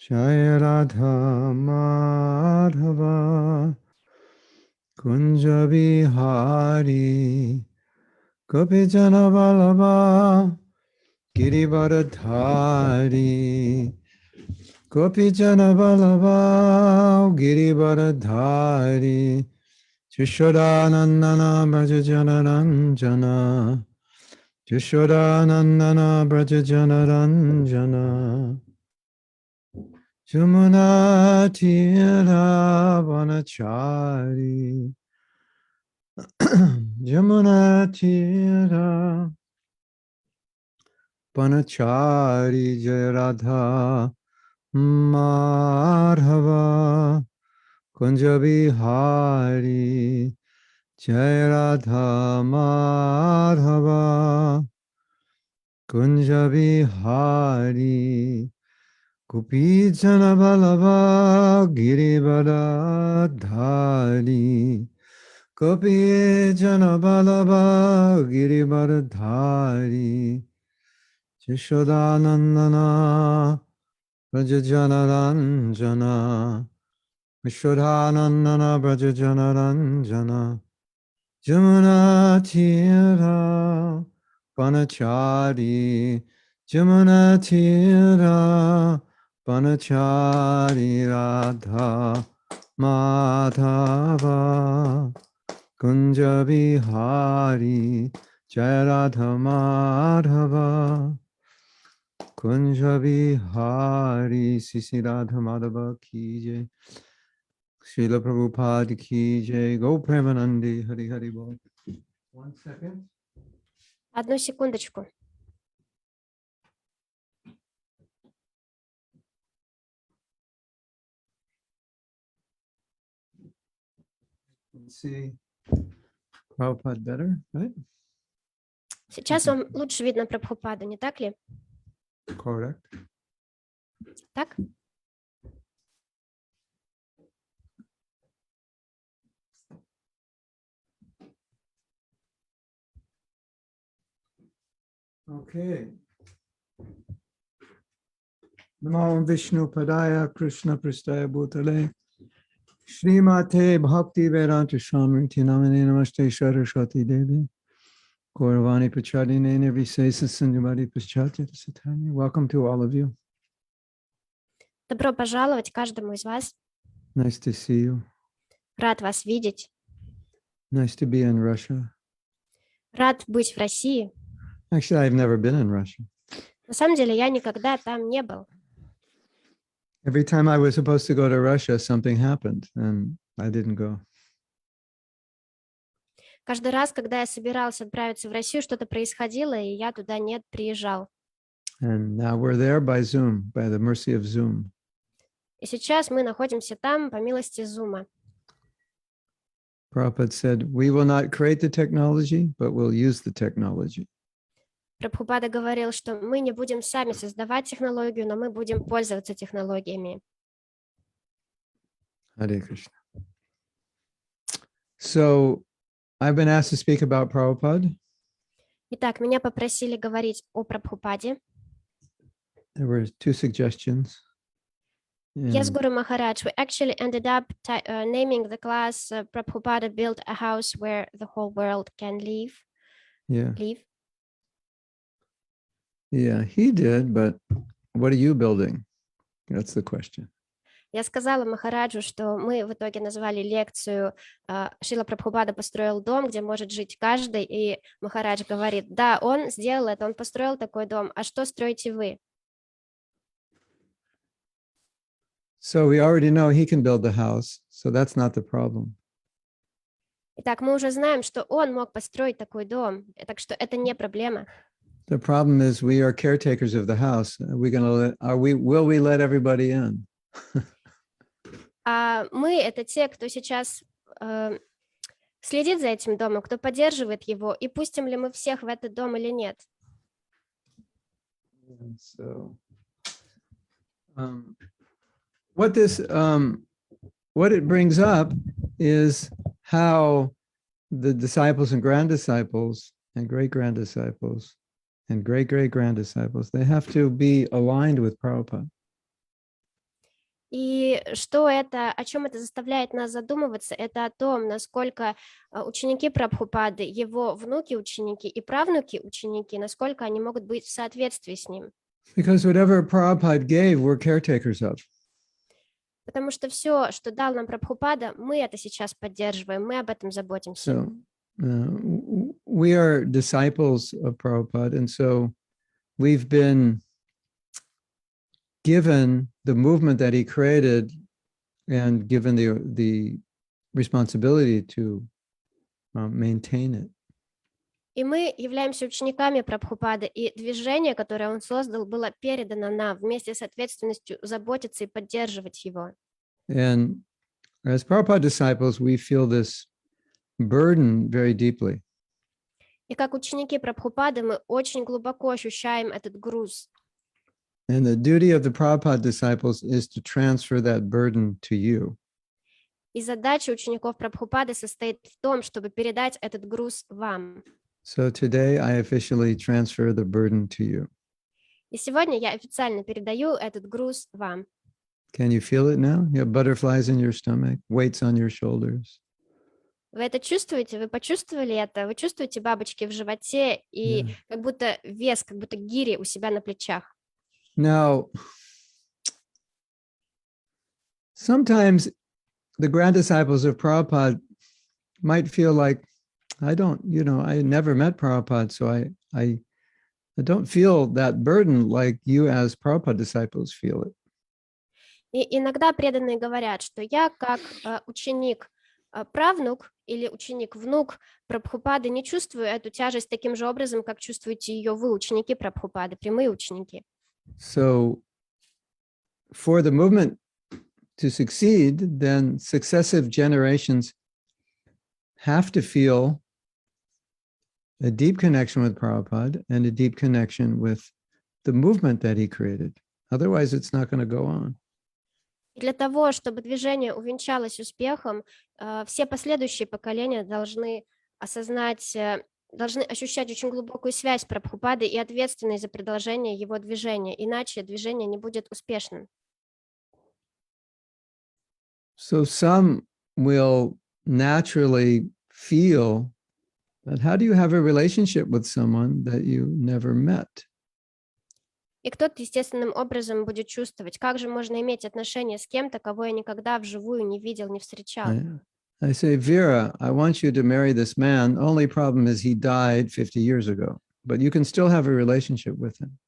Jai Radha Madhava Kunja Bihari Gopijana Vallabha Girivardhari Gopijana Vallabha Girivardhari Yashodanandana Brajajana Ranjana Yashodanandana Brajajana Ranjana Jamuna Tira Vanachari Jamuna Tira Vanachari Jayarada Madhava Kunja Bihari Jayarada Madhava Kunja Bihari Gopijana Vallabha Girivardhari Gopijana Vallabha Girivardhari Yashodanandana Brajajana Ranjana Yashodanandana Brajajana Ranjana Jamuna Tira Vanachari Jamuna Tira Vanachari Radha Madhava Kunja Bihari Jai Radha Madhava Kunja Bihari Sisi Radha Madhava Ki Jai Srila Prabhupada Ki Jai Go Premanandi Hari Hari Bol. 1 second. Одну секундочку. Let's see. Prabhupada better, right? Сейчас вам лучше видно Прабхупаду, не так ли? Correct. Так? Okay. Namo Vishnu Padaya Krishna Pristaya Bhutale Srimate Bhakti Vedanta Shamriti Namane Namaste Saraswati Devi Gauravani Pachadine Nirvisesa Sindhumati Paschatya Satani. Welcome to all of you. Добро пожаловать каждому из вас. Nice to see you. Рад вас видеть. Nice to be in Russia. Рад быть в России. Actually, I've never been in Russia. На самом деле, я никогда там не был. Every time I was supposed to go to Russia, something happened and I didn't go. Каждый раз, когда я собирался отправиться в Россию, что-то происходило, и я туда не приезжал. And now we're there by Zoom, by the mercy of Zoom. И сейчас мы находимся там по милости Зума. Prabhupada said, we will not create the technology, but we'll use the technology. Прабхупада говорил, что мы не будем сами создавать технологию, но мы будем пользоваться технологиями. Hare Krishna. So, I've been asked to speak about Prabhupada. Итак, меня попросили говорить о Прабхупаде. There were 2 suggestions. Yes, And Guru Maharaj, we actually ended up naming the class Prabhupada built a house where the whole world can live. Yeah, he did, but what are you building? That's the question. Я сказала Махараджу, что мы в итоге назвали лекцию «Шрила Прабхупада построил дом, где может жить каждый», и Махарадж говорит, да, он сделал это, он построил такой дом, а что строите вы? So we already know he can build the house, so that's not the problem. Итак, мы уже знаем, что он мог построить такой дом, так что это не проблема. The problem is we are caretakers of the house. Will we let everybody in? А мы это те, кто сейчас следит за этим домом, кто поддерживает его, и пустим ли мы всех в этот дом или нет? So, what it brings up is how the disciples and grand disciples and great-grand disciples and great-great-grand disciples, they have to be aligned with Prabhupada. И что это, о чем это заставляет нас задумываться, это о том, насколько ученики Прабхупады, его внуки-ученики и правнуки-ученики, насколько они могут быть в соответствии с ним. Because whatever Prabhupada gave, we're caretakers of. Потому что все, что дал нам Прабхупада, мы это сейчас поддерживаем, мы об этом заботимся. So we are disciples of Prabhupada, and so we've been given the movement that he created and given the responsibility to maintain it. И мы являемся учениками Прабхупады, и движение, которое он создал, было передано нам вместе с ответственностью заботиться и поддерживать его. And as Prabhupada disciples, we feel this burden very deeply. И как ученики Прабхупады мы очень глубоко ощущаем этот груз. And the duty of the Prabhupada disciples is to transfer that burden to you. И задача учеников Прабхупады состоит в том, чтобы передать этот груз вам. So today I officially transfer the burden to you. И сегодня я официально передаю этот груз вам. Can you feel it now? You have butterflies in your stomach, weights on your shoulders. Вы это чувствуете? Вы почувствовали это? Вы чувствуете бабочки в животе и как будто вес, как будто гири у себя на плечах? Now, sometimes the grand disciples of Prabhupada might feel like, I never met Prabhupada, so I don't feel that burden like you as Prabhupada disciples feel it. И иногда преданные говорят, что я как ученик, правнук или ученик-внук Прабхупады не чувствую эту тяжесть таким же образом, как чувствуете ее вы, ученики Прабхупады, прямые ученики. So for the movement to succeed, then successive generations have to feel a deep connection with Prabhupada and a deep connection with the movement that he created. Otherwise, it's not going to go on. И для того, чтобы движение увенчалось успехом, все последующие поколения должны осознать, должны ощущать очень глубокую связь с Прабхупадой и ответственность за продолжение его движения, иначе движение не будет успешным. So some will naturally feel that how do you have a relationship with someone that you never met? И кто-то естественным образом будет чувствовать, как же можно иметь отношения с кем-то, кого я никогда вживую не видел, не встречал. I say, Vera, I want you to marry this man. Only problem is he died 50 years ago, but you can still have a relationship with him.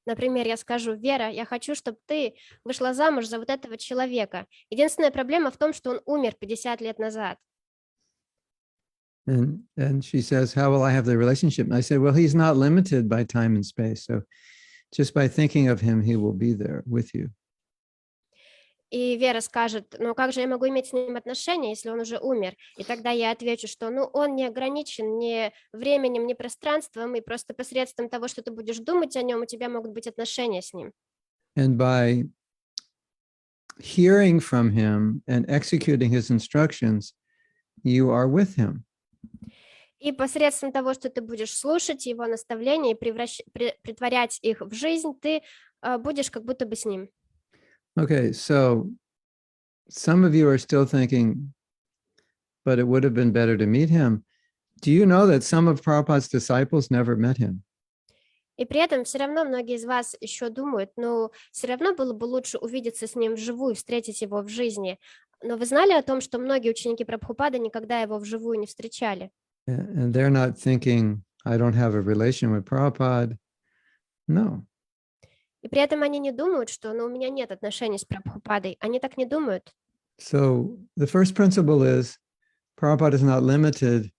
Например, я скажу: Вера, я хочу, чтобы ты вышла замуж за вот этого человека. Единственная проблема в том, что он умер 50 лет назад. And she says, how will I have the relationship? And I say, well, he's not limited by time and space. So just by thinking of him, he will be there with you. И Вера скажет: ну как же я могу иметь с ним отношения, если он уже умер? И тогда я отвечу, что он не ограничен ни временем, ни пространством, и просто посредством того, что ты будешь думать о нем, у тебя могут быть отношения с ним. And by hearing from him and executing his instructions, you are with him. И посредством того, что ты будешь слушать его наставления и притворять их в жизнь, ты будешь как будто бы с ним. Okay, so some of you are still thinking, but it would have been better to meet him. Do you know that some of Prabhupada's disciples never met him? И при этом все равно многие из вас еще думают, ну, все равно было бы лучше увидеться с ним вживую, встретить его в жизни. Но вы знали о том, что многие ученики Прабхупады никогда его вживую не встречали? And they're not thinking, I don't have a relation with Prabhupada. No. И при этом они не думают, что у меня нет отношений с Прабхупадой. Они так не думают. So the first principle is Prabhupada is not limited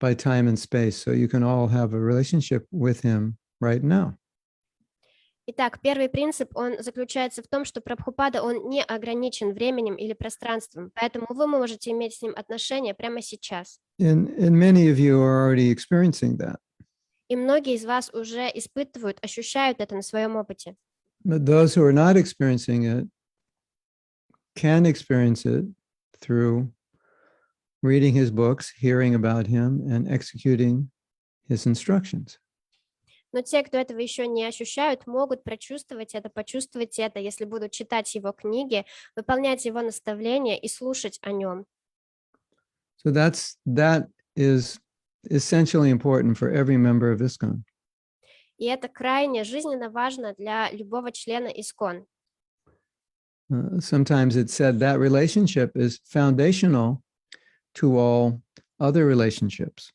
by time and space. So you can all have a relationship with him right now. Итак, первый принцип, он заключается в том, что Прабхупада, он не ограничен временем или пространством, поэтому вы можете иметь с ним отношения прямо сейчас. And many of you are already experiencing that. И многие из вас уже испытывают, ощущают это на своем опыте. But those who are not experiencing it can experience it through reading his books, hearing about him, and executing his instructions. Но те, кто этого еще не ощущают, могут прочувствовать это, почувствовать это, если будут читать его книги, выполнять его наставления и слушать о нем. So that is essentially important for every member of ISKCON. И это крайне жизненно важно для любого члена ИСКОН. Sometimes it's said that relationship is foundational to all other relationships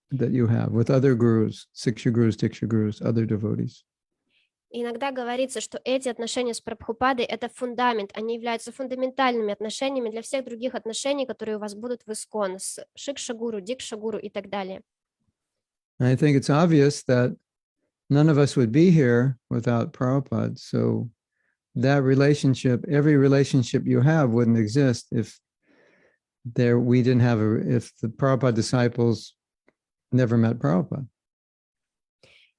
that you have with other gurus, Siksha gurus, Diksha gurus, other devotees. Иногда говорится, что эти отношения с Прабхупадой – это фундамент, они являются фундаментальными отношениями для всех других отношений, которые у вас будут в ИСКОН, с Шикша-гуру, Дикша-гуру и так далее. And I think it's obvious that none of us would be here without Prabhupada. So that relationship, every relationship you have wouldn't exist if if the Prabhupada disciples never met Prabhupada.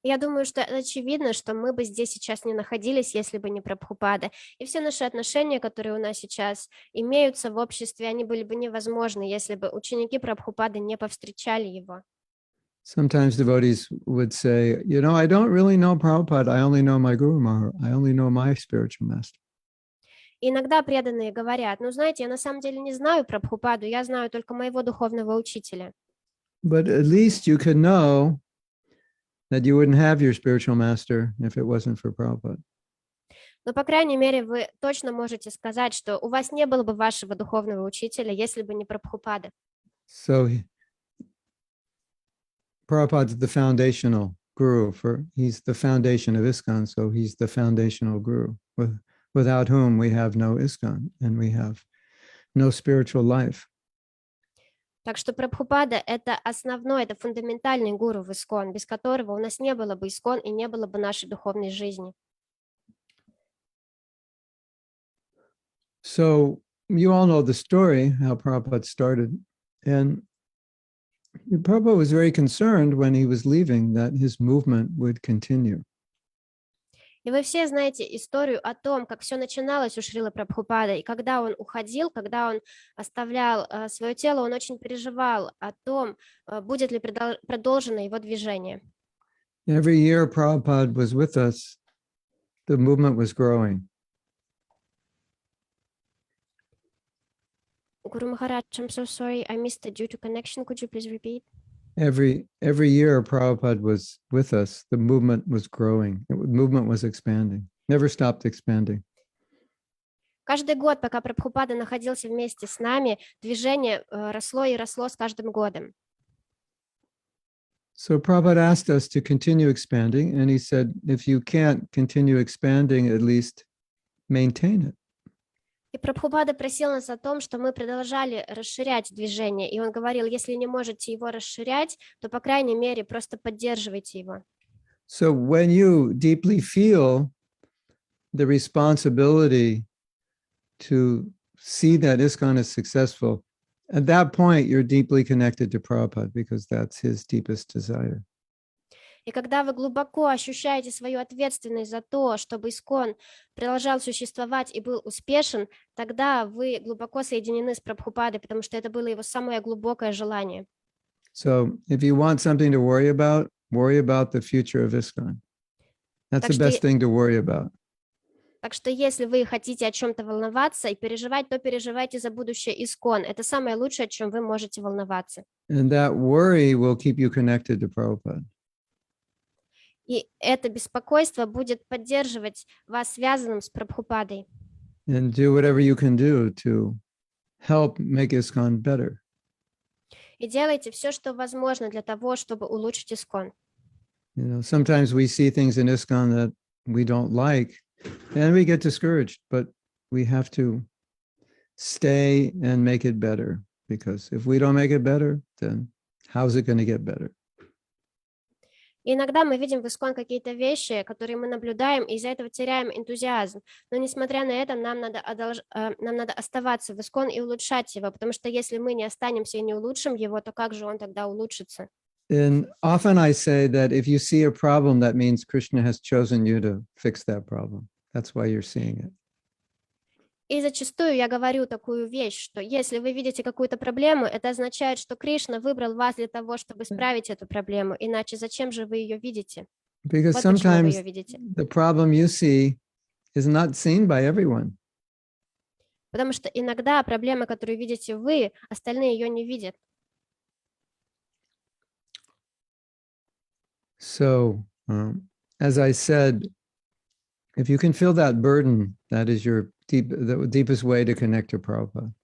Я думаю, что это очевидно, что мы бы здесь сейчас не находились, если бы не Прабхупада. И все наши отношения, которые у нас сейчас имеются в обществе, они были бы невозможны, если бы ученики Прабхупады не повстречали его. Sometimes devotees would say, I don't really know Prabhupada. I only know my Guru Maharaj. I only know my spiritual master. И иногда преданные говорят, знаете, я на самом деле не знаю Прабхупаду, я знаю только моего духовного учителя. But at least you can know that you wouldn't have your spiritual master if it wasn't for Prabhupada. Но, по крайней мере, вы точно можете сказать, что у вас не было бы вашего духовного учителя, если бы не Прабхупада. So Prabhupada's the foundational guru he's the foundation of ISKCON, so he's the foundational guru, without whom we have no ISKCON and we have no spiritual life. Так что Прабхупада – это основной, это фундаментальный гуру в ИСКОН, без которого у нас не было бы ИСКОН и не было бы нашей духовной жизни. So you all know the story, how Prabhupada started. And Prabhupada was very concerned when he was leaving that his movement would continue. И вы все знаете историю о том, как все начиналось у Шрилы Прабхупады, и когда он уходил, когда он оставлял свое тело, он очень переживал о том, будет ли продолжено его движение. Every year Prabhupada was with us, the movement was growing. Guru Maharaj, I'm so sorry, I missed it due to connection. Could you please repeat? Every year Prabhupada was with us, the movement was growing. The movement was expanding, never stopped expanding. Каждый год, пока Прабхупада находился вместе с нами, движение росло и росло с каждым годом. So Prabhupada asked us to continue expanding, and he said, if you can't continue expanding, at least maintain it. И Прабхупада просил нас о том, что мы продолжали расширять движение, и он говорил, если не можете его расширять, то, по крайней мере, просто поддерживайте его. So when you deeply feel the responsibility to see that ISKCON is successful, at that point, you're deeply connected to Prabhupada because that's his deepest desire. И когда вы глубоко ощущаете свою ответственность за то, чтобы ИСКОН продолжал существовать и был успешен, тогда вы глубоко соединены с Прабхупадой, потому что это было его самое глубокое желание. So if you want something to worry about the future of ISKCON. That's the best thing to worry about. Так что если вы хотите о чем-то волноваться и переживать, то переживайте за будущее ИСКОН. Это самое лучшее, о чем вы можете волноваться. And that worry will keep you connected to Prabhupada. И это беспокойство будет поддерживать вас связанным с Прабхупадой. And do whatever you can do to help make ISKCON better. И делайте все, что возможно для того, чтобы улучшить ИСКОН. Sometimes we see things in ISKCON that we don't like, and we get discouraged, but we have to stay and make it better, because if we don't make it better, then how's it going to get better? И иногда мы видим в ИСКОН какие-то вещи, которые мы наблюдаем, и из-за этого теряем энтузиазм. Но несмотря на это, нам надо оставаться в ИСКОН и улучшать его, потому что если мы не останемся и не улучшим его, то как же он тогда улучшится? And often I say that if you see a problem, that means Krishna has chosen you to fix that problem. That's why you're seeing it. И зачастую я говорю такую вещь, что если вы видите какую-то проблему, это означает, что Кришна выбрал вас для того, чтобы исправить эту проблему, иначе зачем же вы ее видите? Because Вот почему вы sometimes ее видите. the problem you see is not seen by everyone. Потому что иногда проблема, которую видите вы, остальные ее не видят. So, as I said, if you can feel that burden, that is the deepest way to connect to Prabhupada.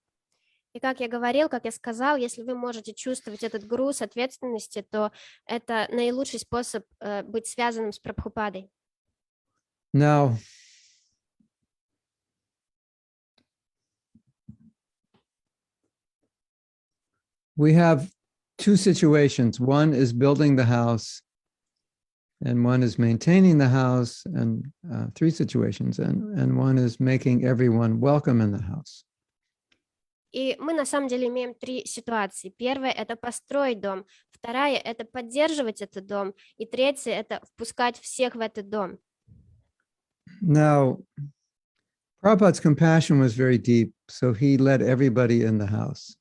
И как я говорил, как я сказал, если вы можете чувствовать этот груз ответственности, то это наилучший способ быть связанным с Прабхупадой. Now, we have two situations. One is building the house, and one is maintaining the house, and three situations, and one is making everyone welcome in the house. И мы на самом деле имеем три ситуации. Первая – это построить дом. Вторая – это поддерживать этот дом. И третья – это впускать всех в этот дом. Now, Prabhupada's compassion was very deep, so he let everybody in the house.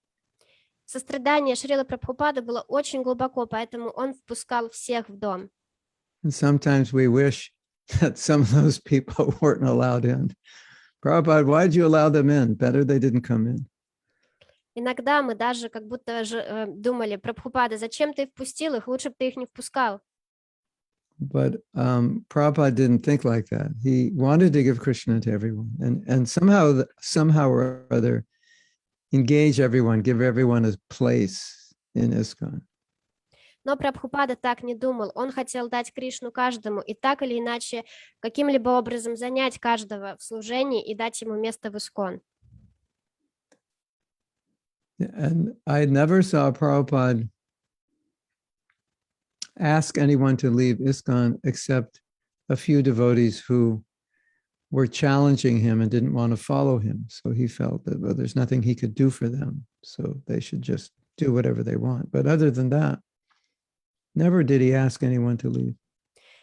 Сострадание Шрилы Прабхупады было очень глубоко, поэтому он впускал всех в дом. And sometimes we wish that some of those people weren't allowed in. Prabhupada, why'd you allow them in? Better they didn't come in. Иногда мы даже как будто думали: Прабхупада, зачем ты впустил их? Лучше бы ты их не впускал. But Prabhupada didn't think like that. He wanted to give Krishna to everyone, and somehow or other, engage everyone, give everyone a place in ISKCON. Но Прабхупада так не думал. Он хотел дать Кришну каждому и так или иначе каким-либо образом занять каждого в служении и дать ему место в ISKCON. And I never saw Prabhupada ask anyone to leave ISKCON except a few devotees who were challenging him and didn't want to follow him. So he felt that, well, there's nothing he could do for them, so they should just do whatever they want. But other than that, never did he ask anyone to leave.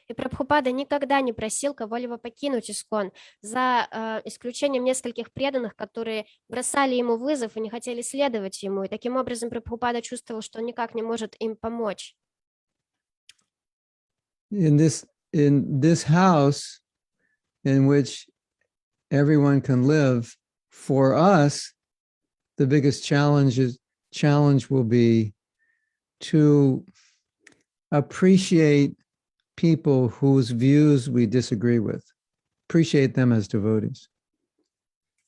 И Прабхупада никогда не просил кого-либо покинуть ISKCON, за исключением нескольких преданных, которые бросали ему вызов и не хотели следовать ему. И таким образом Прабхупада чувствовал, что он никак не может им помочь. In this house in which everyone can live, for us, the biggest challenge will be to appreciate people whose views we disagree with, appreciate them as devotees.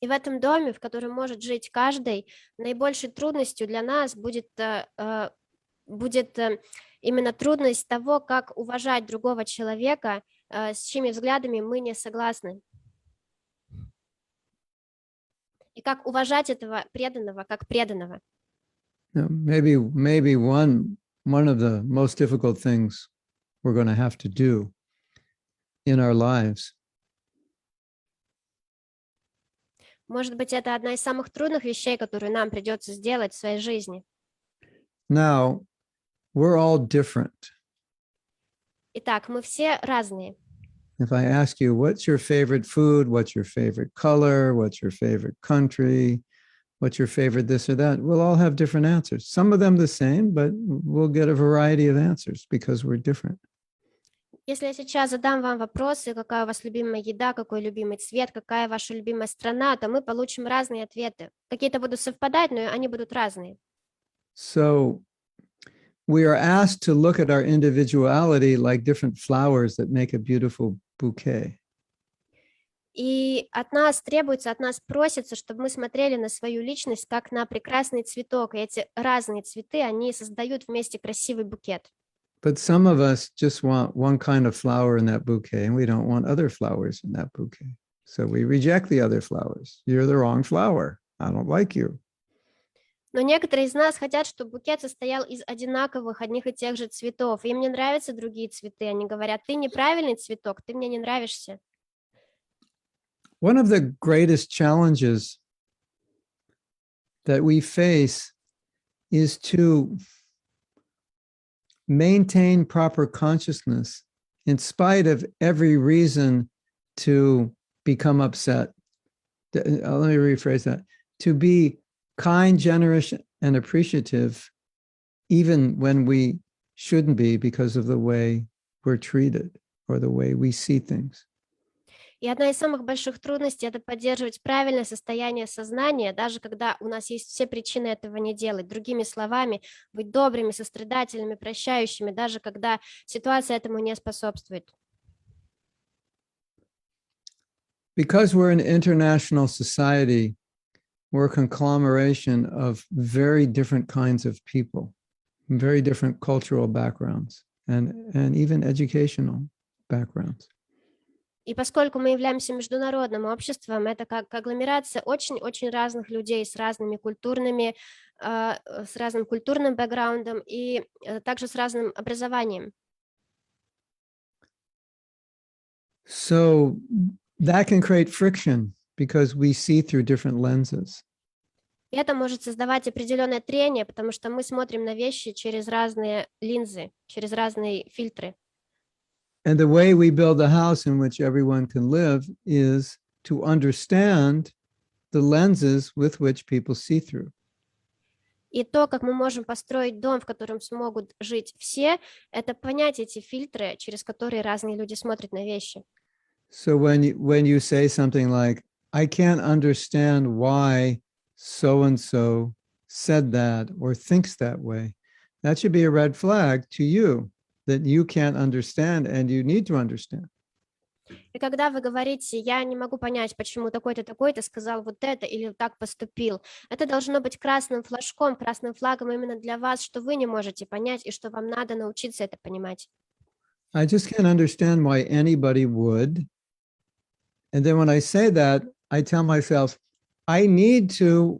И в этом доме, в котором может жить каждый, наибольшей трудностью для нас будет именно трудность того, как уважать другого человека, с чьими взглядами мы не согласны. И как уважать этого преданного, как преданного. Maybe one of the most difficult things we're going to have to do in our lives. Может быть, это одна из самых трудных вещей, которые нам придется сделать в своей жизни. Now, we're all different. Итак, мы все разные. If I ask you, what's your favorite food? What's your favorite color? What's your favorite country? What's your favorite this or that? We'll all have different answers. Some of them the same, but we'll get a variety of answers because we're different. Если я сейчас задам вам вопросы, какая у вас любимая еда, какой любимый цвет, какая ваша любимая страна, то мы получим разные ответы. Какие-то будут совпадать, но они будут разные. So we are asked to look at our individuality like different flowers that make a beautiful bouquet. И от нас просится, чтобы мы смотрели на свою личность как на прекрасный цветок. И эти разные цветы, они создают вместе красивый букет. But some of us just want one kind of flower in that bouquet, and we don't want other flowers in that bouquet. So we reject the other flowers. You're the wrong flower. I don't like you. Но некоторые из нас хотят, чтобы букет состоял из одинаковых, одних и тех же цветов. Им не нравятся другие цветы. Они говорят: ты неправильный цветок, ты мне не нравишься. One of the greatest challenges that we face is to maintain proper consciousness in spite of every reason to become upset. Let me rephrase that. To be kind, generous, and appreciative, even when we shouldn't be because of the way we're treated. or the way we see things. И одна из самых больших трудностей — это поддерживать правильное состояние сознания, даже когда у нас есть все причины этого не делать. Другими словами, быть добрыми, сострадательными, прощающими, даже когда ситуация этому не способствует. Because we're an international society, we're a conglomeration of very different kinds of people, very different cultural backgrounds, and even educational backgrounds. И поскольку мы являемся международным обществом, это как агломерация очень-очень разных людей с разными культурными, с разным культурным бэкграундом и также с разным образованием. So that can create friction because we see through different lenses. И это может создавать определенное трение, потому что мы смотрим на вещи через разные линзы, через разные фильтры. And the way we build a house in which everyone can live is to understand the lenses with which people see through. И то, как мы можем построить дом, в котором смогут жить все, это понять эти фильтры, через которые разные люди смотрят на вещи. So when you say something like, I can't understand why so-and-so said that or thinks that way, that should be a red flag to you that you can't understand and you need to understand. И когда вы говорите, я не могу понять, почему такой-то сказал вот это или так поступил, это должно быть красным флажком, красным флагом именно для вас, что вы не можете понять и что вам надо научиться это понимать. I just can't understand why anybody would. And then when I say that, I tell myself, I need to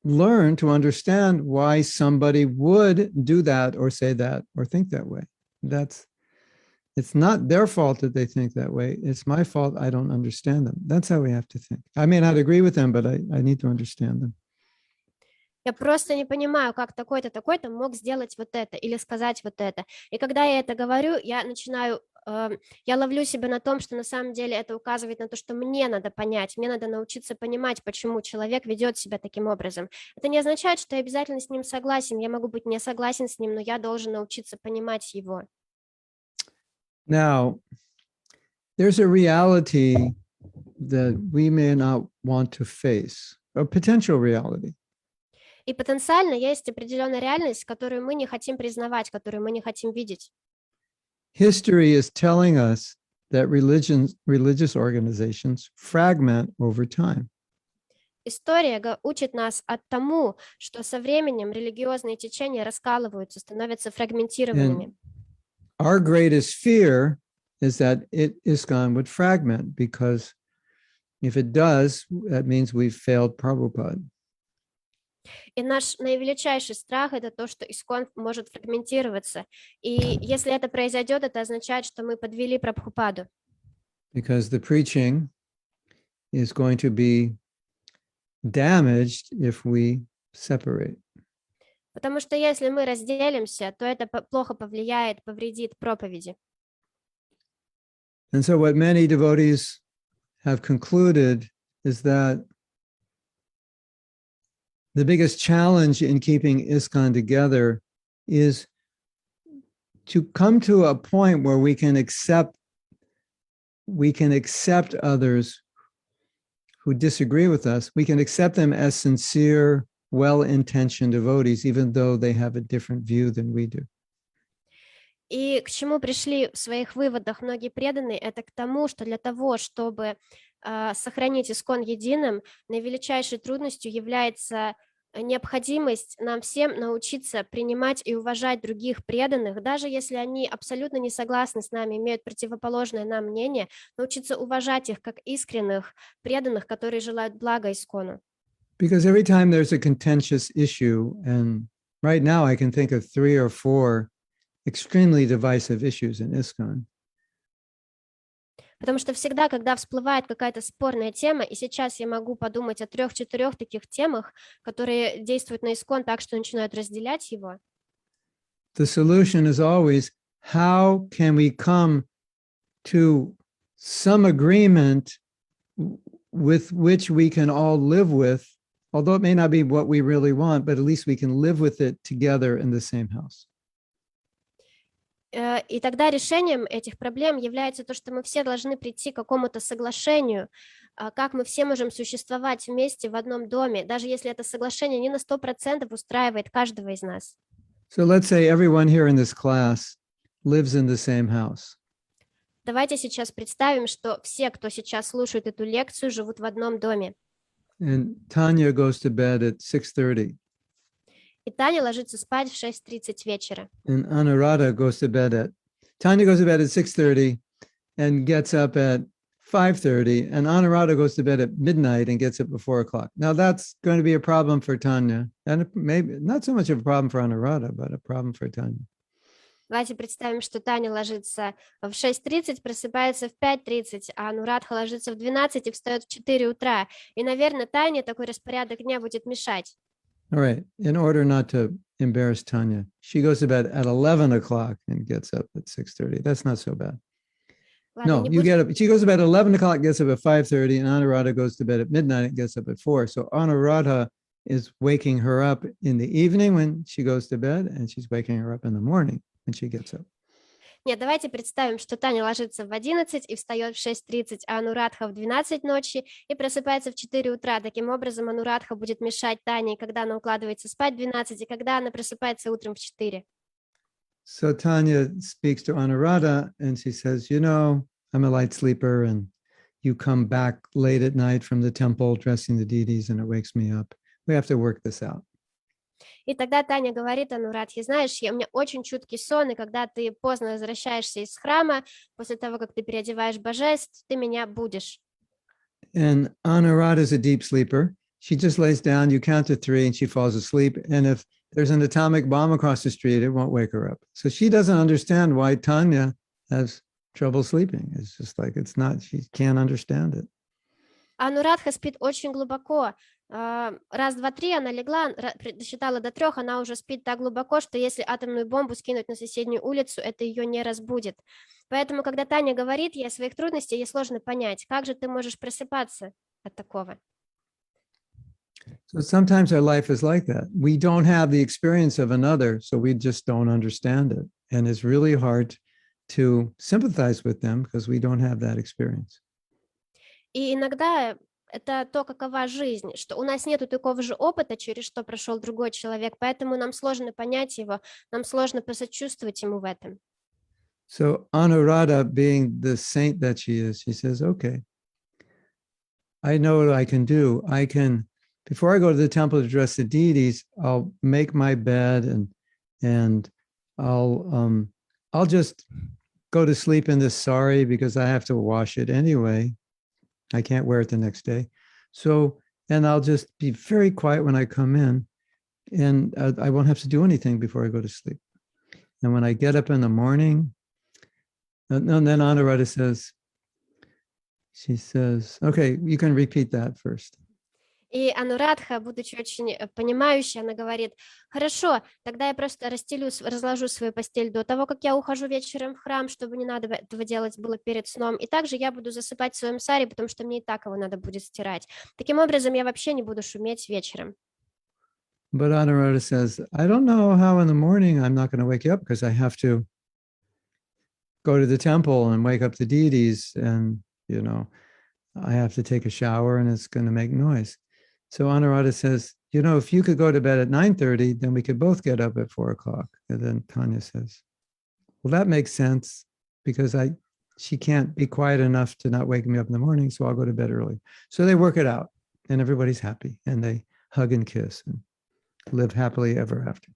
learn to understand why somebody would do that or say that or think that way. It's not their fault that they think that way. It's my fault I don't understand them. That's how we have to think. I may not agree with them, but I need to understand them. Я просто не понимаю, как такой-то мог сделать вот это или сказать вот это. И когда я это говорю, я ловлю себя на том, что на самом деле это указывает на то, что мне надо понять, мне надо научиться понимать, почему человек ведет себя таким образом. Это не означает, что я обязательно с ним согласен, я могу быть не согласен с ним, но я должен научиться понимать его. Now, there's a reality that we may not want to face, a potential reality. И потенциально есть определенная реальность, которую мы не хотим признавать, которую мы не хотим видеть. History is telling us that religious organizations fragment over time. История учит нас тому, что со временем религиозные течения раскалываются, становятся фрагментированными. Our greatest fear is that ISKCON would fragment, because if it does, that means we've failed Prabhupada. И наш наивеличайший страх — это то, что ИСККОН может фрагментироваться. И если это произойдет, это означает, что мы подвели Прабхупаду. Because the preaching is going to be damaged if we separate. Потому что если мы разделимся, то это плохо повредит проповеди. And so what many devotees have concluded is that the biggest challenge in keeping ISKCON together is to come to a point where we can accept others who disagree with us. We can accept them as sincere, well-intentioned devotees, even though they have a different view than we do. И к чему пришли в своих выводах многие преданные, это к тому, что для того, чтобы сохранить ИСККОН единым, наивеличайшей трудностью является необходимость нам всем научиться принимать и уважать других преданных, даже если они абсолютно не согласны с нами, имеют противоположное нам мнение, научиться уважать их как искренних преданных, которые желают блага ИСККОНу. Because every time there's a contentious issue, and right now I can think of 3 or 4 extremely divisive issues in ISKCON. Потому что всегда, когда всплывает какая-то спорная тема, и сейчас я могу подумать о 3-4 таких темах, которые действуют на ИСККОН так, что начинают разделять его. The solution is always, how can we come to some agreement with which we can all live with, although it may not be what we really want, but at least we can live with it together in the same house. И тогда решением этих проблем является то, что мы все должны прийти к какому-то соглашению, как мы все можем существовать вместе в одном доме, даже если это соглашение не на 100% устраивает каждого из нас. So let's say everyone here in this class lives in the same house. Давайте сейчас представим, что все, кто сейчас слушает эту лекцию, живут в одном доме. And Tanya goes to bed at 6:30. И Таня ложится спать в 6:30 вечера. And Anuradha goes to bed at Tanya goes to bed at 6:30 and gets up at 5:30, and Anuradha goes to bed at midnight and gets up at 4:00. Now that's going to be a problem for Tanya, and maybe not so much of a problem for Anuradha, but a problem for Tanya. Давайте представим, что Таня ложится в 6:30, просыпается в 5:30, а Анурадха ложится в 12 и встает в 4 утра. И, наверное, Тане такой распорядок дня будет мешать. All right. In order not to embarrass Tanya, she goes to bed at 11 o'clock and gets up at 6:30. That's not so bad. Ладно, No, не you будем- get up. She goes to bed at 11 o'clock, gets up at 5:30, and Anuradha goes to bed at midnight and gets up at 4. So Anuradha is waking her up in the evening when she goes to bed, and she's waking her up in the morning when she gets up. Нет, давайте представим, что Таня ложится в 11 и встает в 6:30, а Анурадха в 12 ночи и просыпается в 4 утра. Таким образом, Анурадха будет мешать Тане, когда она укладывается спать в 12, и когда она просыпается утром в 4. So Tanya speaks to Anuradha and she says, you know, I'm a light sleeper and you come back late at night from the temple dressing the deities and it wakes me up. We have to work this out. И тогда Таня говорит Анурадхе: знаешь, у меня очень чуткий сон, и когда ты поздно возвращаешься из храма, после того, как ты переодеваешь божеств, ты меня будешь. And Anuradha is a deep sleeper. She just lays down, you count to 3 and she falls asleep. And if there's an atomic bomb across the street, it won't wake her up. So she doesn't understand why Tanya has trouble sleeping. It's just like, it's not, she can't understand it. Анурадха спит очень глубоко. Раз, два, три она легла, досчитала до 3, она уже спит так глубоко, что если атомную бомбу скинуть на соседнюю улицу, это ее не разбудит. Поэтому, когда Таня говорит ей о своих трудностях, ей сложно понять, как же ты можешь просыпаться от такого. So sometimes our life is like that. We don't have the experience of another, so we just don't understand it. And it's really hard to sympathize with them because we don't have that experience. И иногда это то, какова жизнь, что у нас нету такого же опыта, через что прошел другой человек, поэтому нам сложно понять его, нам сложно посочувствовать ему в этом. So Anuradha, being the saint that she is, she says, okay, I know what I can do. I can, before I go to the temple to dress the deities, I'll make my bed and I'll just go to sleep in this sari because I have to wash it anyway. I can't wear it the next day. So, and I'll just be very quiet when I come in and I won't have to do anything before I go to sleep. And when I get up in the morning, and then Anuradha says, she says, okay, you can repeat that first. И Анурадха, будучи очень понимающей, она говорит: хорошо, тогда я просто разложу свою постель до того, как я ухожу вечером в храм, чтобы не надо этого делать было перед сном. И также я буду засыпать в своем саре, потому что мне и так его надо будет стирать. Таким образом, я вообще не буду шуметь вечером. But Anuradha says, I don't know how in the morning I'm not going to wake you up because I have to go to the temple and wake up the deities and, you know, I have to take a shower and it's going to make noise. So Anuradha says, you know, if you could go to bed at 9:30, then we could both get up at 4:00. And then Tanya says, well, that makes sense because she can't be quiet enough to not wake me up in the morning, so I'll go to bed early. So they work it out and everybody's happy and they hug and kiss and live happily ever after.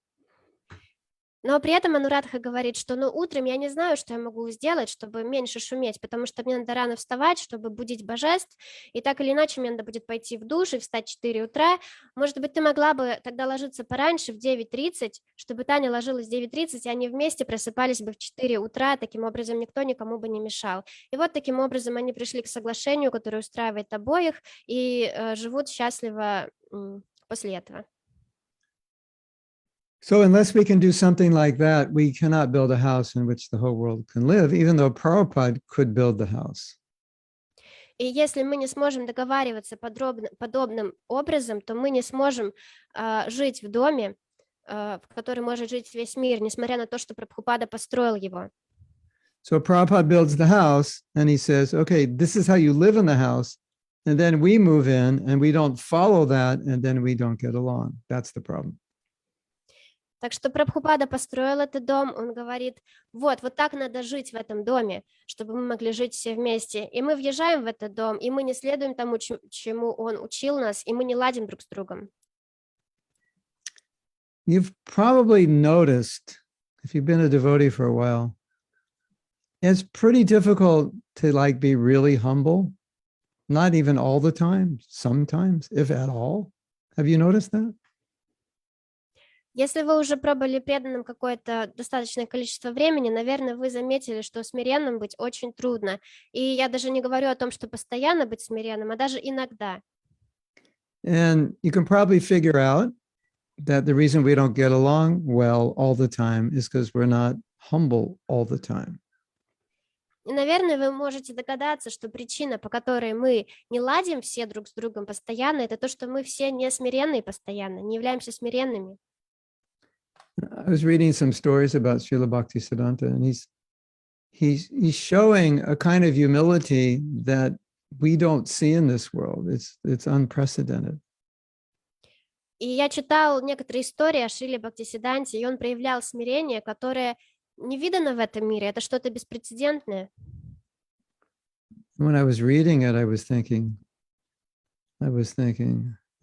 Но при этом Анурадха говорит, что утром я не знаю, что я могу сделать, чтобы меньше шуметь, потому что мне надо рано вставать, чтобы будить божеств, и так или иначе мне надо будет пойти в душ и встать в 4 утра. Может быть, ты могла бы тогда ложиться пораньше, в 9:30, чтобы Таня ложилась в 9:30, и они вместе просыпались бы в 4 утра, таким образом никто никому бы не мешал. И вот таким образом они пришли к соглашению, которое устраивает обоих, и живут счастливо после этого. So unless we can do something like that, we cannot build a house in which the whole world can live, even though Prabhupada could build the house. И если мы не сможем договариваться подобным образом, то мы не сможем жить в доме, в который может жить весь мир, несмотря на то, что Прабхупада построил его. So Prabhupada builds the house and he says, okay, this is how you live in the house. And then we move in and we don't follow that and then we don't get along. That's the problem. Так что Прабхупада построил этот дом, он говорит, вот так надо жить в этом доме, чтобы мы могли жить все вместе. И мы въезжаем в этот дом, и мы не следуем тому, чему он учил нас, и мы не ладим друг с другом. You've probably noticed, if you've been a devotee for a while, it's pretty difficult to like be really humble. Not even all the time, sometimes, if at all. Have you noticed that? Если вы уже пробовали преданным какое-то достаточное количество времени, наверное, вы заметили, что смиренным быть очень трудно. И я даже не говорю о том, что постоянно быть смиренным, а даже иногда. And you can probably figure out that the reason we don't get along well all the time is because we're not humble all the time. И, наверное, вы можете догадаться, что причина, по которой мы не ладим все друг с другом постоянно, это то, что мы все не смиренные постоянно, не являемся смиренными. I was reading some stories about Srila Bhaktisiddhanta, and he's showing a kind of humility that we don't see in this world. It's unprecedented. И я читал некоторые истории о Шриле Бхактисиддханте, и он проявлял смирение, которое не видано в этом мире. Это что-то беспрецедентное. When I was reading it, I was thinking,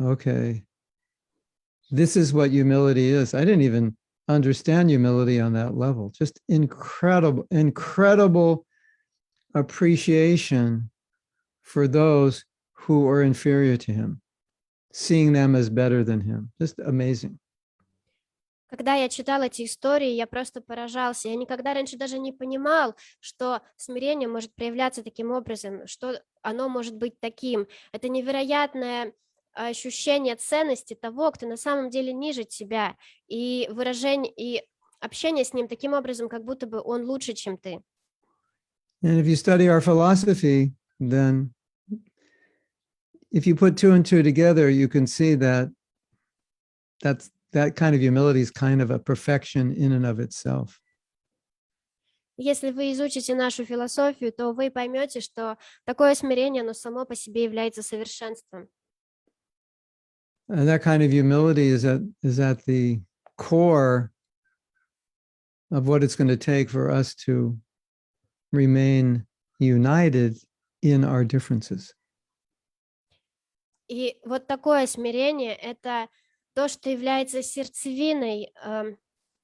okay, this is what humility is. I didn't even understand humility on that level. Just incredible appreciation for those who are inferior to him, seeing them as better than him. Just amazing. Когда я читала эти истории, я просто поражался. Я никогда раньше даже не понимал, что смирение может проявляться таким образом, что оно может быть таким. Это невероятное ощущение ценности того, кто на самом деле ниже тебя, и выражение, и общение с ним таким образом, как будто бы он лучше, чем ты. And if you study our philosophy, then if you put two and two together, you can see that that kind of humility is kind of a perfection in and of itself. Если вы изучите нашу философию, то вы поймете, что такое смирение, оно само по себе является совершенством. And that kind of humility is at the core of what it's going to take for us to remain united in our differences. И вот такое смирение – это то, что является сердцевиной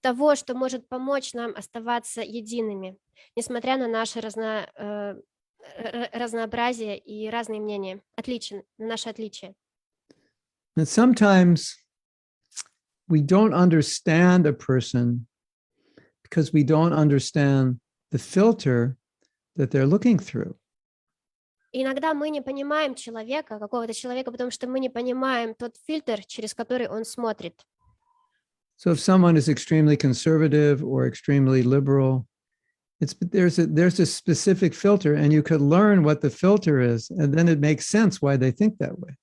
того, что может помочь нам оставаться едиными, несмотря на наше разнообразие и разные мнения, на наши отличия. And sometimes we don't understand a person because we don't understand the filter that they're looking through. Иногда мы не понимаем какого-то человека, потому что мы не понимаем тот фильтр, через который он смотрит. So if someone is extremely conservative or extremely liberal, there's a specific filter, and you could learn what the filter is, and then it makes sense why they think that way.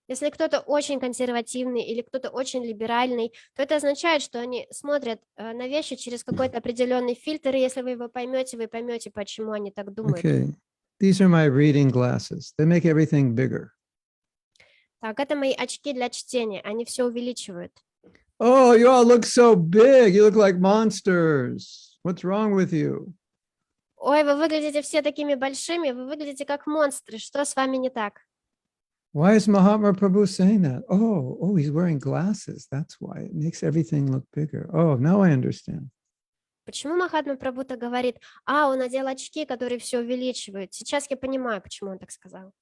Если кто-то очень консервативный или кто-то очень либеральный, то это означает, что они смотрят на вещи через какой-то определенный фильтр, и если вы его поймете, вы поймете, почему они так думают. Okay, these are my reading glasses. They make everything bigger. Так, это мои очки для чтения, они все увеличивают. Oh, you all look so big. You look like monsters. What's wrong with you? Ой, вы выглядите все такими большими, вы выглядите как монстры. Что с вами не так? Why is Mahatma Prabhu saying that? Oh, he's wearing glasses. That's why. It makes everything look bigger. Oh, now I understand. Почему Махатма Прабhu так говорит? Он надел очки, которые все увеличивают. Сейчас я понимаю, почему он так сказал.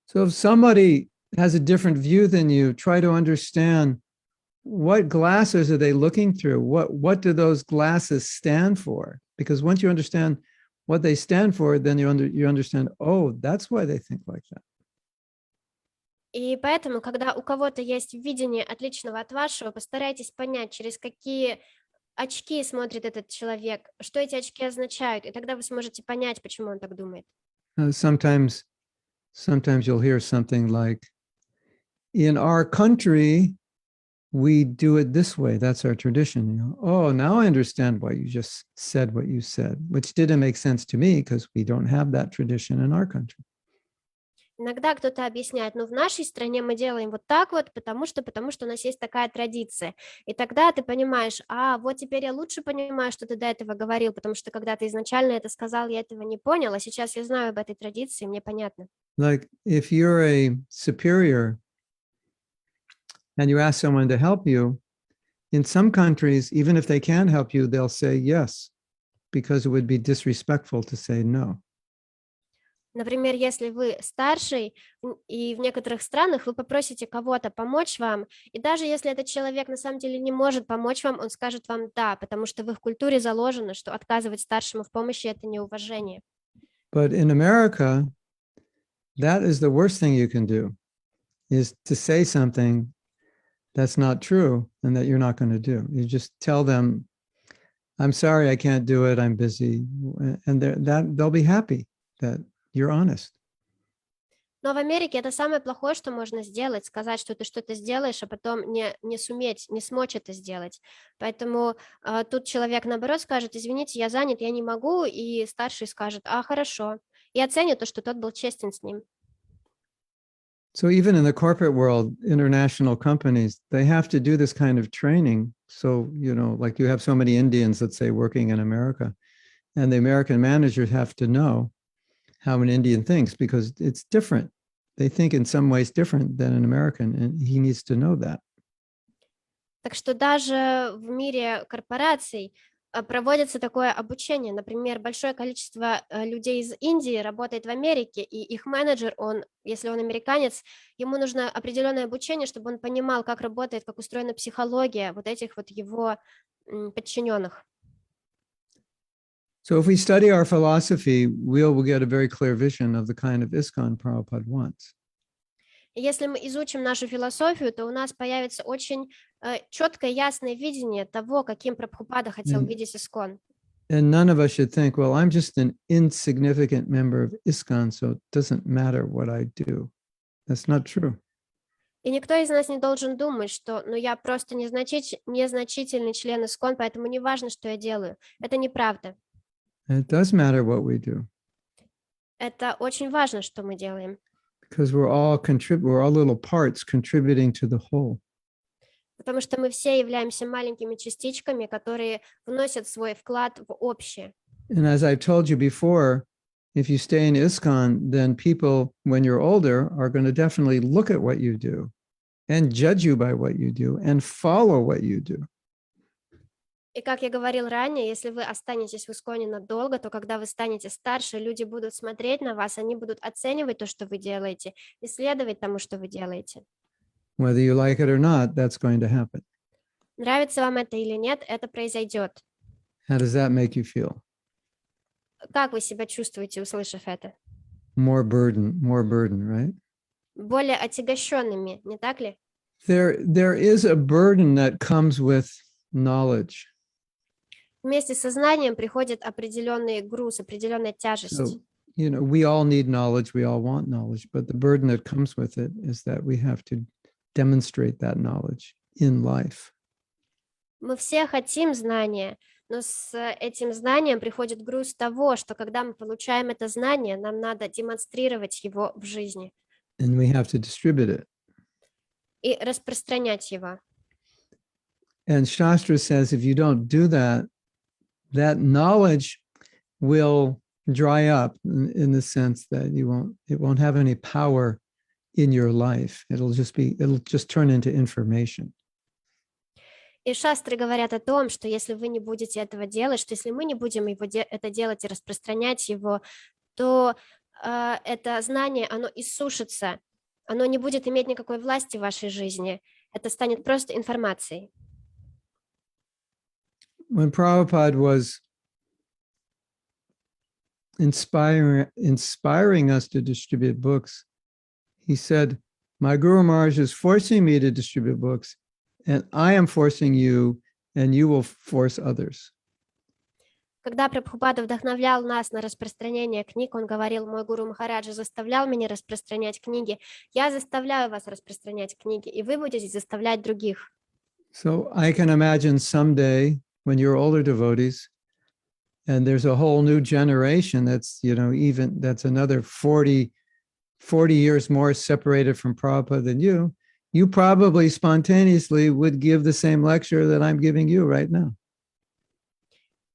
So if somebody has a different view than you, try to understand what glasses are they looking through? What do those glasses stand for? Because once you understand what they stand for, then you understand, oh, that's why they think like that. И поэтому, когда у кого-то есть видение отличного от вашего, постарайтесь понять, через какие очки смотрит этот человек, что эти очки означают, и тогда вы сможете понять, почему он так думает. Sometimes you'll hear something like, in our country, we do it this way. That's our tradition. You know, oh, now I understand why you just said what you said, which didn't make sense to me because we don't have that tradition in our country. Иногда кто-то объясняет, ну, в нашей стране мы делаем вот так вот, потому что у нас есть такая традиция. И тогда ты понимаешь, вот теперь я лучше понимаю, что ты до этого говорил, потому что когда ты изначально это сказал, я этого не понял, а сейчас я знаю об этой традиции, мне понятно. Like if you're a superior and you ask someone to help you, in some countries, even if they can help you, they'll say yes, because it would be disrespectful to say no. Например, если вы старший, и в некоторых странах вы попросите кого-то помочь вам, и даже если этот человек на самом деле не может помочь вам, он скажет вам «да», потому что в их культуре заложено, что отказывать старшему в помощи – это неуважение. But in America, that is the worst thing you can do, is to say something that's not true and that you're not going to do. You just tell them, I'm sorry, I can't do it, I'm busy. And they'll be happy that you're honest. Но в Америке это самое плохое, что можно сделать, сказать, что ты что-то сделаешь, а потом не смочь это сделать. Поэтому тут человек, наоборот, скажет, извините, я занят, я не могу, и старший скажет, хорошо, и оценит то, что тот был честен с ним. So even in the corporate world, international companies, they have to do this kind of training. So, you know, like you have so many Indians, let's say, working in America, and the American managers have to know how an Indian thinks because it's different. They think in some ways different than an American, and he needs to know that. Так что даже в мире корпораций проводится такое обучение. Например, большое количество людей из Индии работает в Америке, и их менеджер, если он американец, ему нужно определенное обучение, чтобы он понимал, как работает, как устроена психология вот этих вот его подчиненных. So if we study our philosophy, we'll get a very clear vision of the kind of ISKCON Prabhupada wants. Если мы изучим нашу философию, то у нас появится очень четкое, ясное видение того, каким Прабхупада хотел видеть ISKCON. And none of us should think, well, I'm just an insignificant member of ISKCON, so it doesn't matter what I do. That's not true. И никто из нас не должен думать, что я просто незначительный член ISKCON, поэтому не важно, что я делаю. Это неправда. It does matter what we do. Это очень важно, что мы делаем. Because we're all little parts contributing to the whole. Потому что мы все являемся маленькими частичками, которые вносят свой вклад в общее. And as I've told you before, if you stay in ISKCON, then people, when you're older, are going to definitely look at what you do and judge you by what you do and follow what you do. И как я говорил ранее, если вы останетесь в ISKCON надолго, то когда вы станете старше, люди будут смотреть на вас, они будут оценивать то, что вы делаете, и следовать тому, что вы делаете. Whether you like it or not, that's going to happen. Нравится вам это или нет, это произойдет. How does that make you feel? Как вы себя чувствуете, услышав это? More burden, right? Более отягощенными, не так ли? There is a burden that comes with knowledge. Вместе со знанием приходит определенный груз, определенная тяжесть. So, you know, we all need knowledge, we all want knowledge, but the burden that comes with it is that we have to demonstrate that knowledge in life. Мы все хотим знания, но с этим знанием приходит груз того, что когда мы получаем это знание, нам надо демонстрировать его в жизни. And we have to distribute it. И распространять его. And Shastra says if you don't do that, that knowledge will dry up in the sense that it won't have any power in your life. It'll just turn into information. И шастры говорят о том, что если вы не будете этого делать, что если мы не будем это делать и распространять его, то это знание, оно иссушится, оно не будет иметь никакой власти в вашей жизни. Это станет просто информацией. When Prabhupada was inspiring us to distribute books, he said, my Guru Maharaj is forcing me to distribute books, and I am forcing you, and you will force others. Когда Прабхупада вдохновлял нас на распространение книг, он говорил, мой Гуру Махараджа заставлял меня распространять книги, я заставляю вас распространять книги, и вы будете заставлять других. So I can imagine someday when you're older devotees, and there's a whole new generation that's, even that's another 40 years more separated from Prabhupada than you probably spontaneously would give the same lecture that I'm giving you right now.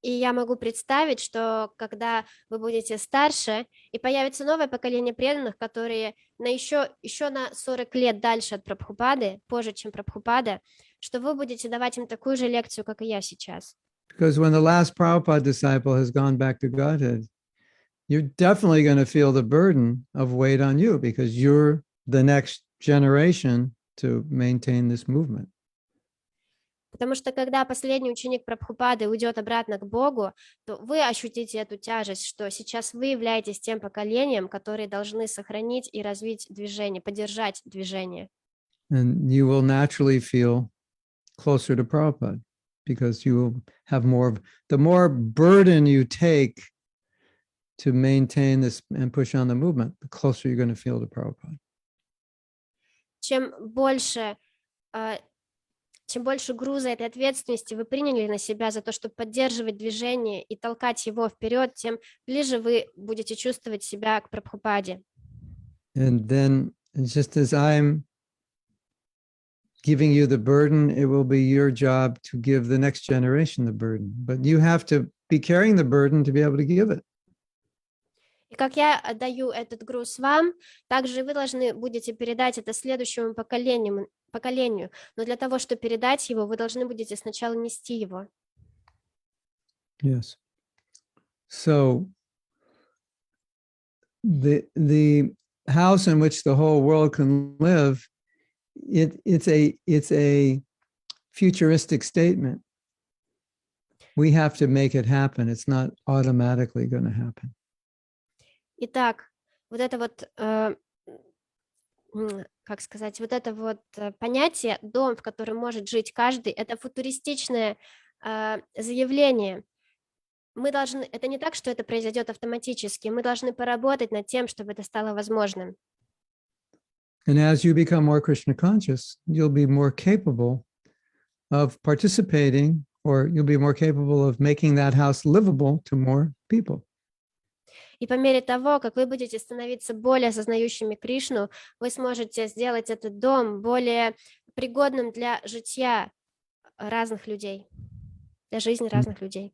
И я могу представить, что когда вы будете старше, и появится новое поколение преданных, которые еще на 40 лет дальше от Прабхупады, позже, чем Прабхупада, что вы будете давать им такую же лекцию, как и я сейчас. Because when the last Prabhupada disciple has gone back to Godhead, you're definitely going to feel the burden of weight on you because you're the next generation to maintain this movement. Потому что когда последний ученик Прабхупады уйдет обратно к Богу, то вы ощутите эту тяжесть, что сейчас вы являетесь тем поколением, которые должны сохранить и развить движение, поддержать движение. And you will naturally feel closer to Prabhupada because you will have the more burden you take to maintain this and push on the movement, the closer you're going to feel to Prabhupada. Чем больше груза этой ответственности вы приняли на себя за то, чтобы поддерживать движение и толкать его вперед, тем ближе вы будете чувствовать себя к Прабхупаде. And then, just as I'm giving you the burden, it will be your job to give the next generation the burden. But you have to be carrying the burden to be able to give it. И как я отдаю этот груз вам, также вы должны будете передать это следующему поколению. Но для того, чтобы передать его, вы должны будете сначала нести его. Yes. So the house in which the whole world can live, it's a futuristic statement. We have to make it happen. It's not automatically going to happen. Итак, вот это вот, как сказать, вот это вот понятие «дом, в котором может жить каждый», это футуристичное заявление. Это не так, что это произойдет автоматически, мы должны поработать над тем, чтобы это стало возможным. And as you become more Krishna conscious, you'll be more capable of participating, or you'll be more capable of making that house livable to more people. И по мере того, как вы будете становиться более осознающими Кришну, вы сможете сделать этот дом более пригодным для жития разных людей, для жизни разных людей.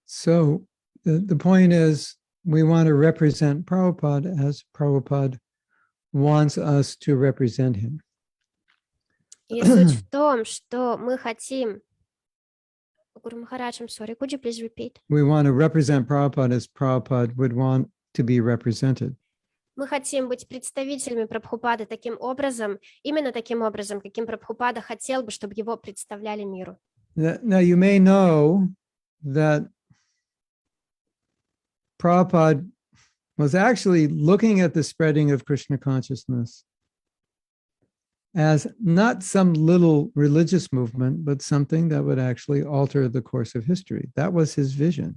So the point is, we want to represent Prabhupada as Prabhupada wants us to represent him. И суть в том, что мы хотим... Guru Maharaj, I'm sorry, could you please repeat? We want to represent Prabhupada as Prabhupada would want to be represented. Мы хотим быть представителями Прабхупады таким образом, именно таким образом, каким Прабхупада хотел бы, чтобы его представляли миру. Now you may know that Prabhupada was actually looking at the spreading of Krishna consciousness as not some little religious movement, but something that would actually alter the course of history. That was his vision.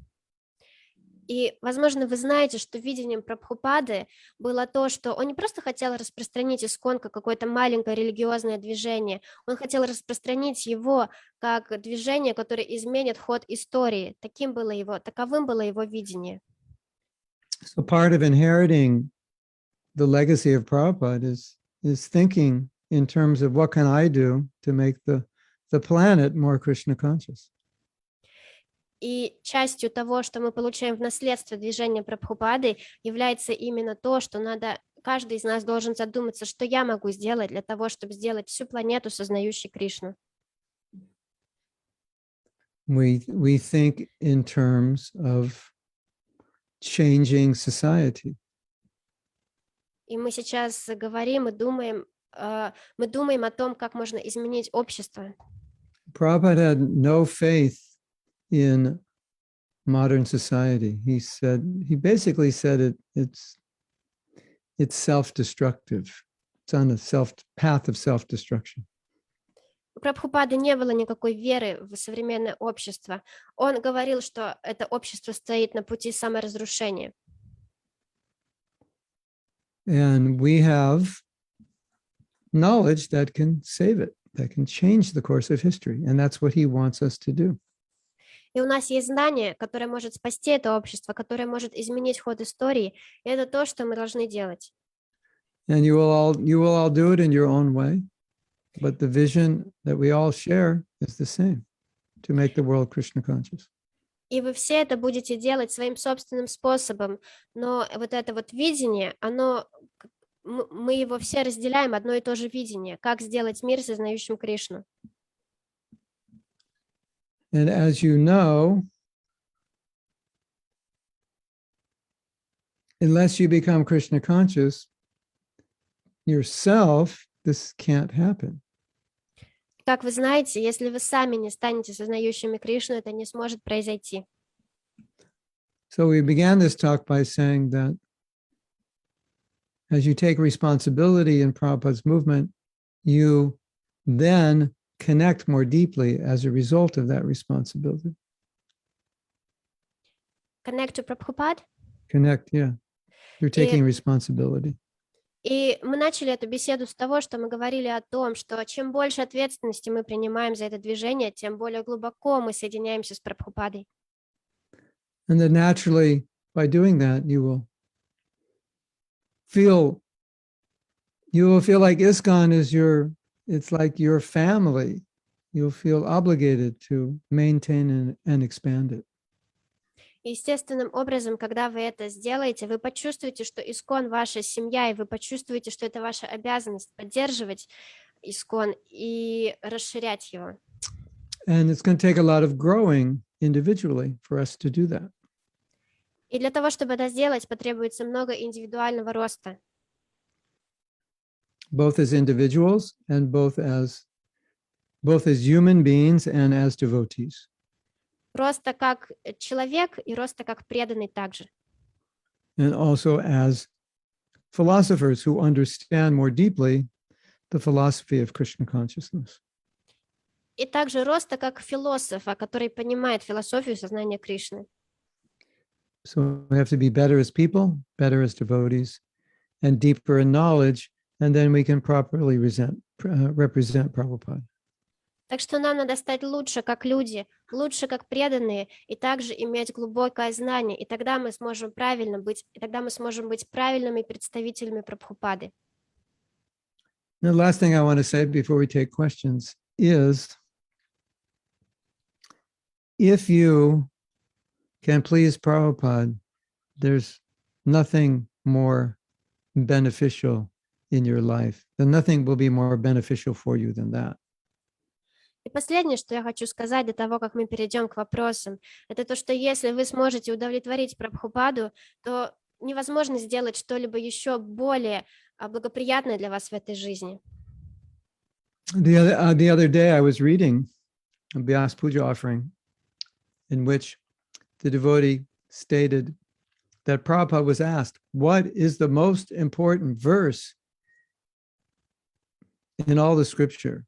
И, возможно, вы знаете, что видением Прабхупады было то, что он не просто хотел распространить ИСККОН как какое-то маленькое религиозное движение, он хотел распространить его как движение, которое изменит ход истории. Таковым было его видение. So part of inheriting the legacy of Prabhupada is thinking in terms of what can I do to make the planet more Krishna conscious. И частью того, что мы получаем в наследство движения Прабхупады, является именно то, что каждый из нас должен задуматься, что я могу сделать для того, чтобы сделать всю планету сознающей Кришну. We think in terms of changing society. И мы сейчас говорим и думаем о том, как можно изменить общество. Prabhupada had no faith in modern society. He basically said it's self-destructive. It's on a path of self-destruction. У Прабхупады не было никакой веры в современное общество. Он говорил, что это общество стоит на пути саморазрушения. And we have knowledge that can save it, that can change the course of history. And that's what he wants us to do. И у нас есть знание, которое может спасти это общество, которое может изменить ход истории, и это то, что мы должны делать. And you will all do it in your own way. But the vision that we all share is the same, to make the world Krishna conscious. И вы все это будете делать своим собственным способом, но вот это вот видение, мы его все разделяем, одно и то же видение, как сделать мир, сознающим Кришну. And as you know, unless you become Krishna conscious yourself, this can't happen. Как вы знаете, если вы сами не станете сознающими Кришну, это не сможет произойти. So we began this talk by saying that as you take responsibility in Prabhupada's movement, you then connect more deeply as a result of that responsibility. Connect to Prabhupada. Connect, yeah. You're taking responsibility. И мы начали эту беседу с того, что мы говорили о том, что чем больше ответственности мы принимаем за это движение, тем более глубоко мы соединяемся с Прабхупадой. And then naturally, by doing that, you will feel like ISKCON is it's like your family. You'll feel obligated to maintain and expand it. Естественным образом, когда вы это сделаете, вы почувствуете, что ИСККОН ваша семья, и вы почувствуете, что это ваша обязанность поддерживать ИСККОН и расширять его. And it's going to take a lot of growing individually for us to do that. И для того, чтобы это сделать, потребуется много индивидуального роста. Both as individuals and both as human beings and as devotees. Роста как человек и роста как преданный также. And also as philosophers who understand more deeply the philosophy of Krishna consciousness. И также роста как философа, который понимает философию сознания Кришны. So we have to be better as people, better as devotees, and deeper in knowledge, and then we can properly represent Prabhupada. Так что нам надо стать лучше как люди, лучше как преданные, и также иметь глубокое знание, и тогда мы сможем быть правильными представителями Прабхупады. The last thing I want to say before we take questions is, if you can please Prabhupada, there's nothing more beneficial in your life. Then nothing will be more beneficial for you than that. И последнее, что я хочу сказать до того, как мы перейдем к вопросам, это то, что если вы сможете удовлетворить Прабхупаду, то невозможно сделать что-либо еще более благоприятное для вас в этой жизни. The other day I was reading a Vyas Puja offering in which the devotee stated that Prabhupada was asked, what is the most important verse in all the scripture?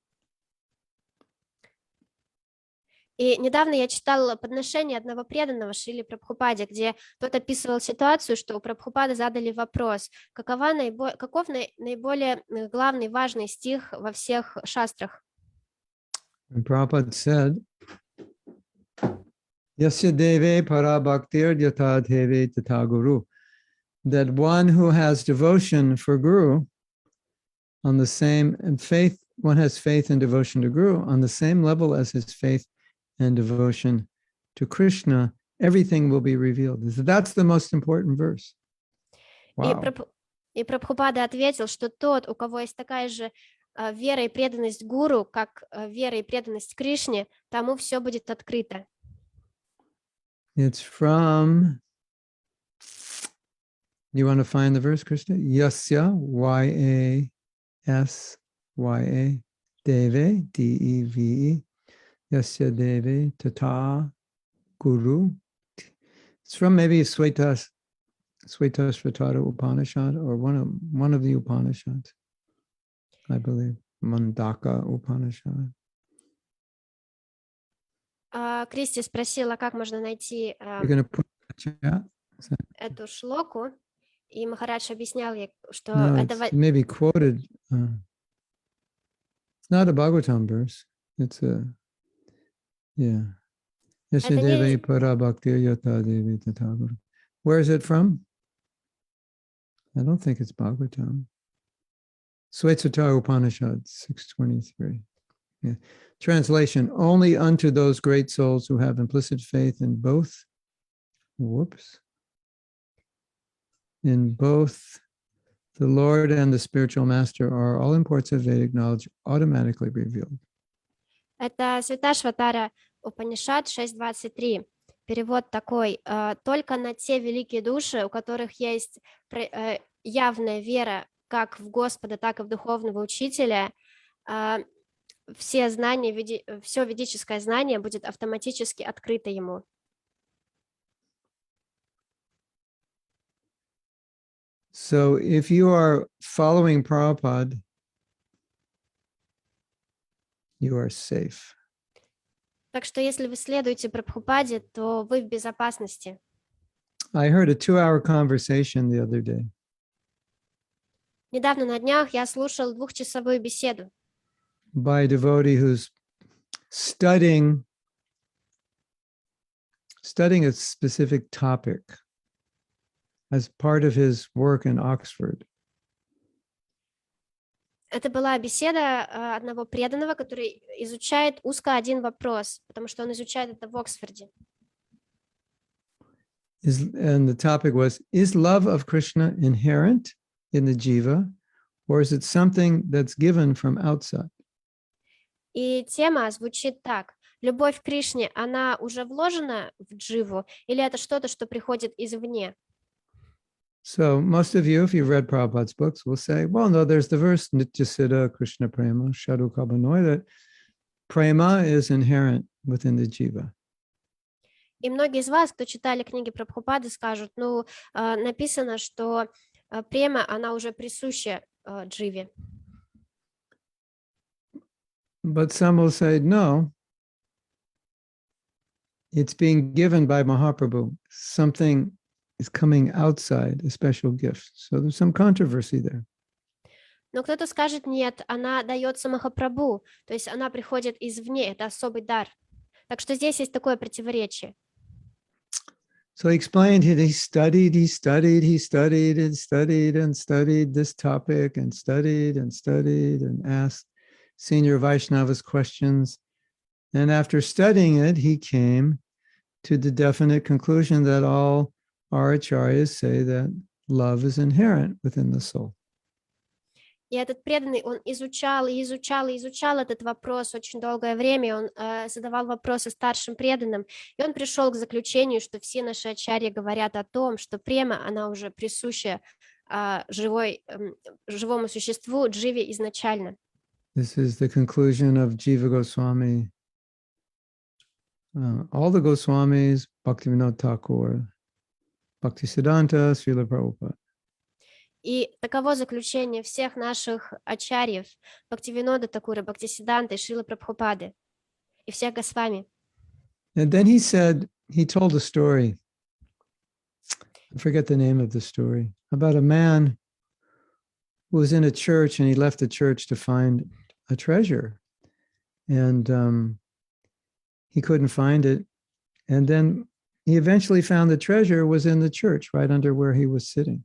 И недавно я читала подношение одного преданного Шриле Прабхупаде, где тот описывал ситуацию, что у Прабхупады задали вопрос, каков наиболее главный, важный стих во всех шастрах. And Prabhupada said, Yasya deve para bhaktir yata deve tata guru. That one who has devotion for Guru on the same, and faith, one has faith and devotion to Guru on the same level as his faith and devotion to Krishna, everything will be revealed. That's the most important verse. Wow. И Прабхупада ответил, что тот, у кого есть такая же вера и преданность Гуру, как вера и преданность Кришне, тому все будет открыто. It's from, you want to find the verse, Krishna? Yasya, Y-A-S-Y-A, Deve, D-E-V-E, Yasya Deve, Tata, Guru. It's from maybe Svetashvatara Upanishad or one of the Upanishads, I believe, Mandaka Upanishad. Кристи спросила, как можно найти эту шлоку, И Махарадж объяснял ей, что No, это it's maybe quoted. It's not a Bhagavatam verse. It's a, yeah. это не Yashadevi para bhaktir yata devi tataguru. Where is it from? I don't think it's Bhagavatam. Svetsatar Upanishad 623. Yeah. Translation, only unto those great souls who have implicit faith in both, in both the Lord and the spiritual master are all imports of Vedic knowledge automatically revealed. Это Святашватара Упанишад 6.23. Перевод такой: только на те великие души, у которых есть явная вера как в Господа, так и в духовного учителя, все знания, все ведическое знание будет автоматически открыто ему. So if you are following Prabhupada, you are safe. Так что если вы следуете Прабхупаде, то вы в безопасности. I heard a 2-hour conversation the other day. Недавно на днях я слушал 2-часовую беседу By a devotee who's studying a specific topic as part of his work in Oxford. Это была беседа одного преданного, который изучает узко один вопрос, потому что он изучает это в Оксфорде. And the topic was, is love of Krishna inherent in the jiva, or is it something that's given from outside? И тема звучит так: любовь к Кришне, она уже вложена в дживу, или это что-то, что приходит извне? So most of you, if you've read Prabhupada's books, will say, well, no, there's the verse, Nityasiddha Krishna Prema, Shadu Kabanoi, that prema is inherent within the jiva. И многие из вас, кто читали книги Прабхупады, скажут, ну, написано, что према, она уже присуща дживе. But some will say, no, it's being given by Mahaprabhu. Something is coming outside, a special gift. So there's some controversy there. Но кто-то скажет, нет, она дается Махапрабху, то есть она приходит извне, это особый дар. Так что здесь есть такое противоречие. So he explained it. He studied and studied this topic and studied and asked senior Vaishnavas questions. And after studying it, he came to the definite conclusion that all our acharyas say that love is inherent within the soul. И этот преданный, он изучал этот вопрос очень долгое время, он задавал вопросы старшим преданным, и он пришел к заключению, что все наши ачарьи говорят о том, что према, она уже присуща живому существу, дживе изначально. This is the conclusion of Jiva Goswami. All the Goswamis, Bhaktivinoda Thakur, Bhaktisiddhanta, Srila Prabhupada. И таково заключение всех наших ачарьев, Бхактивинода Такура, Бхактисиддханты, Шрилы Прабхупады и всех Госвами. And then he told a story, I forget the name of the story, about a man who was in a church and he left the church to find a treasure. And he couldn't find it. And then he eventually found the treasure was in the church, right under where he was sitting.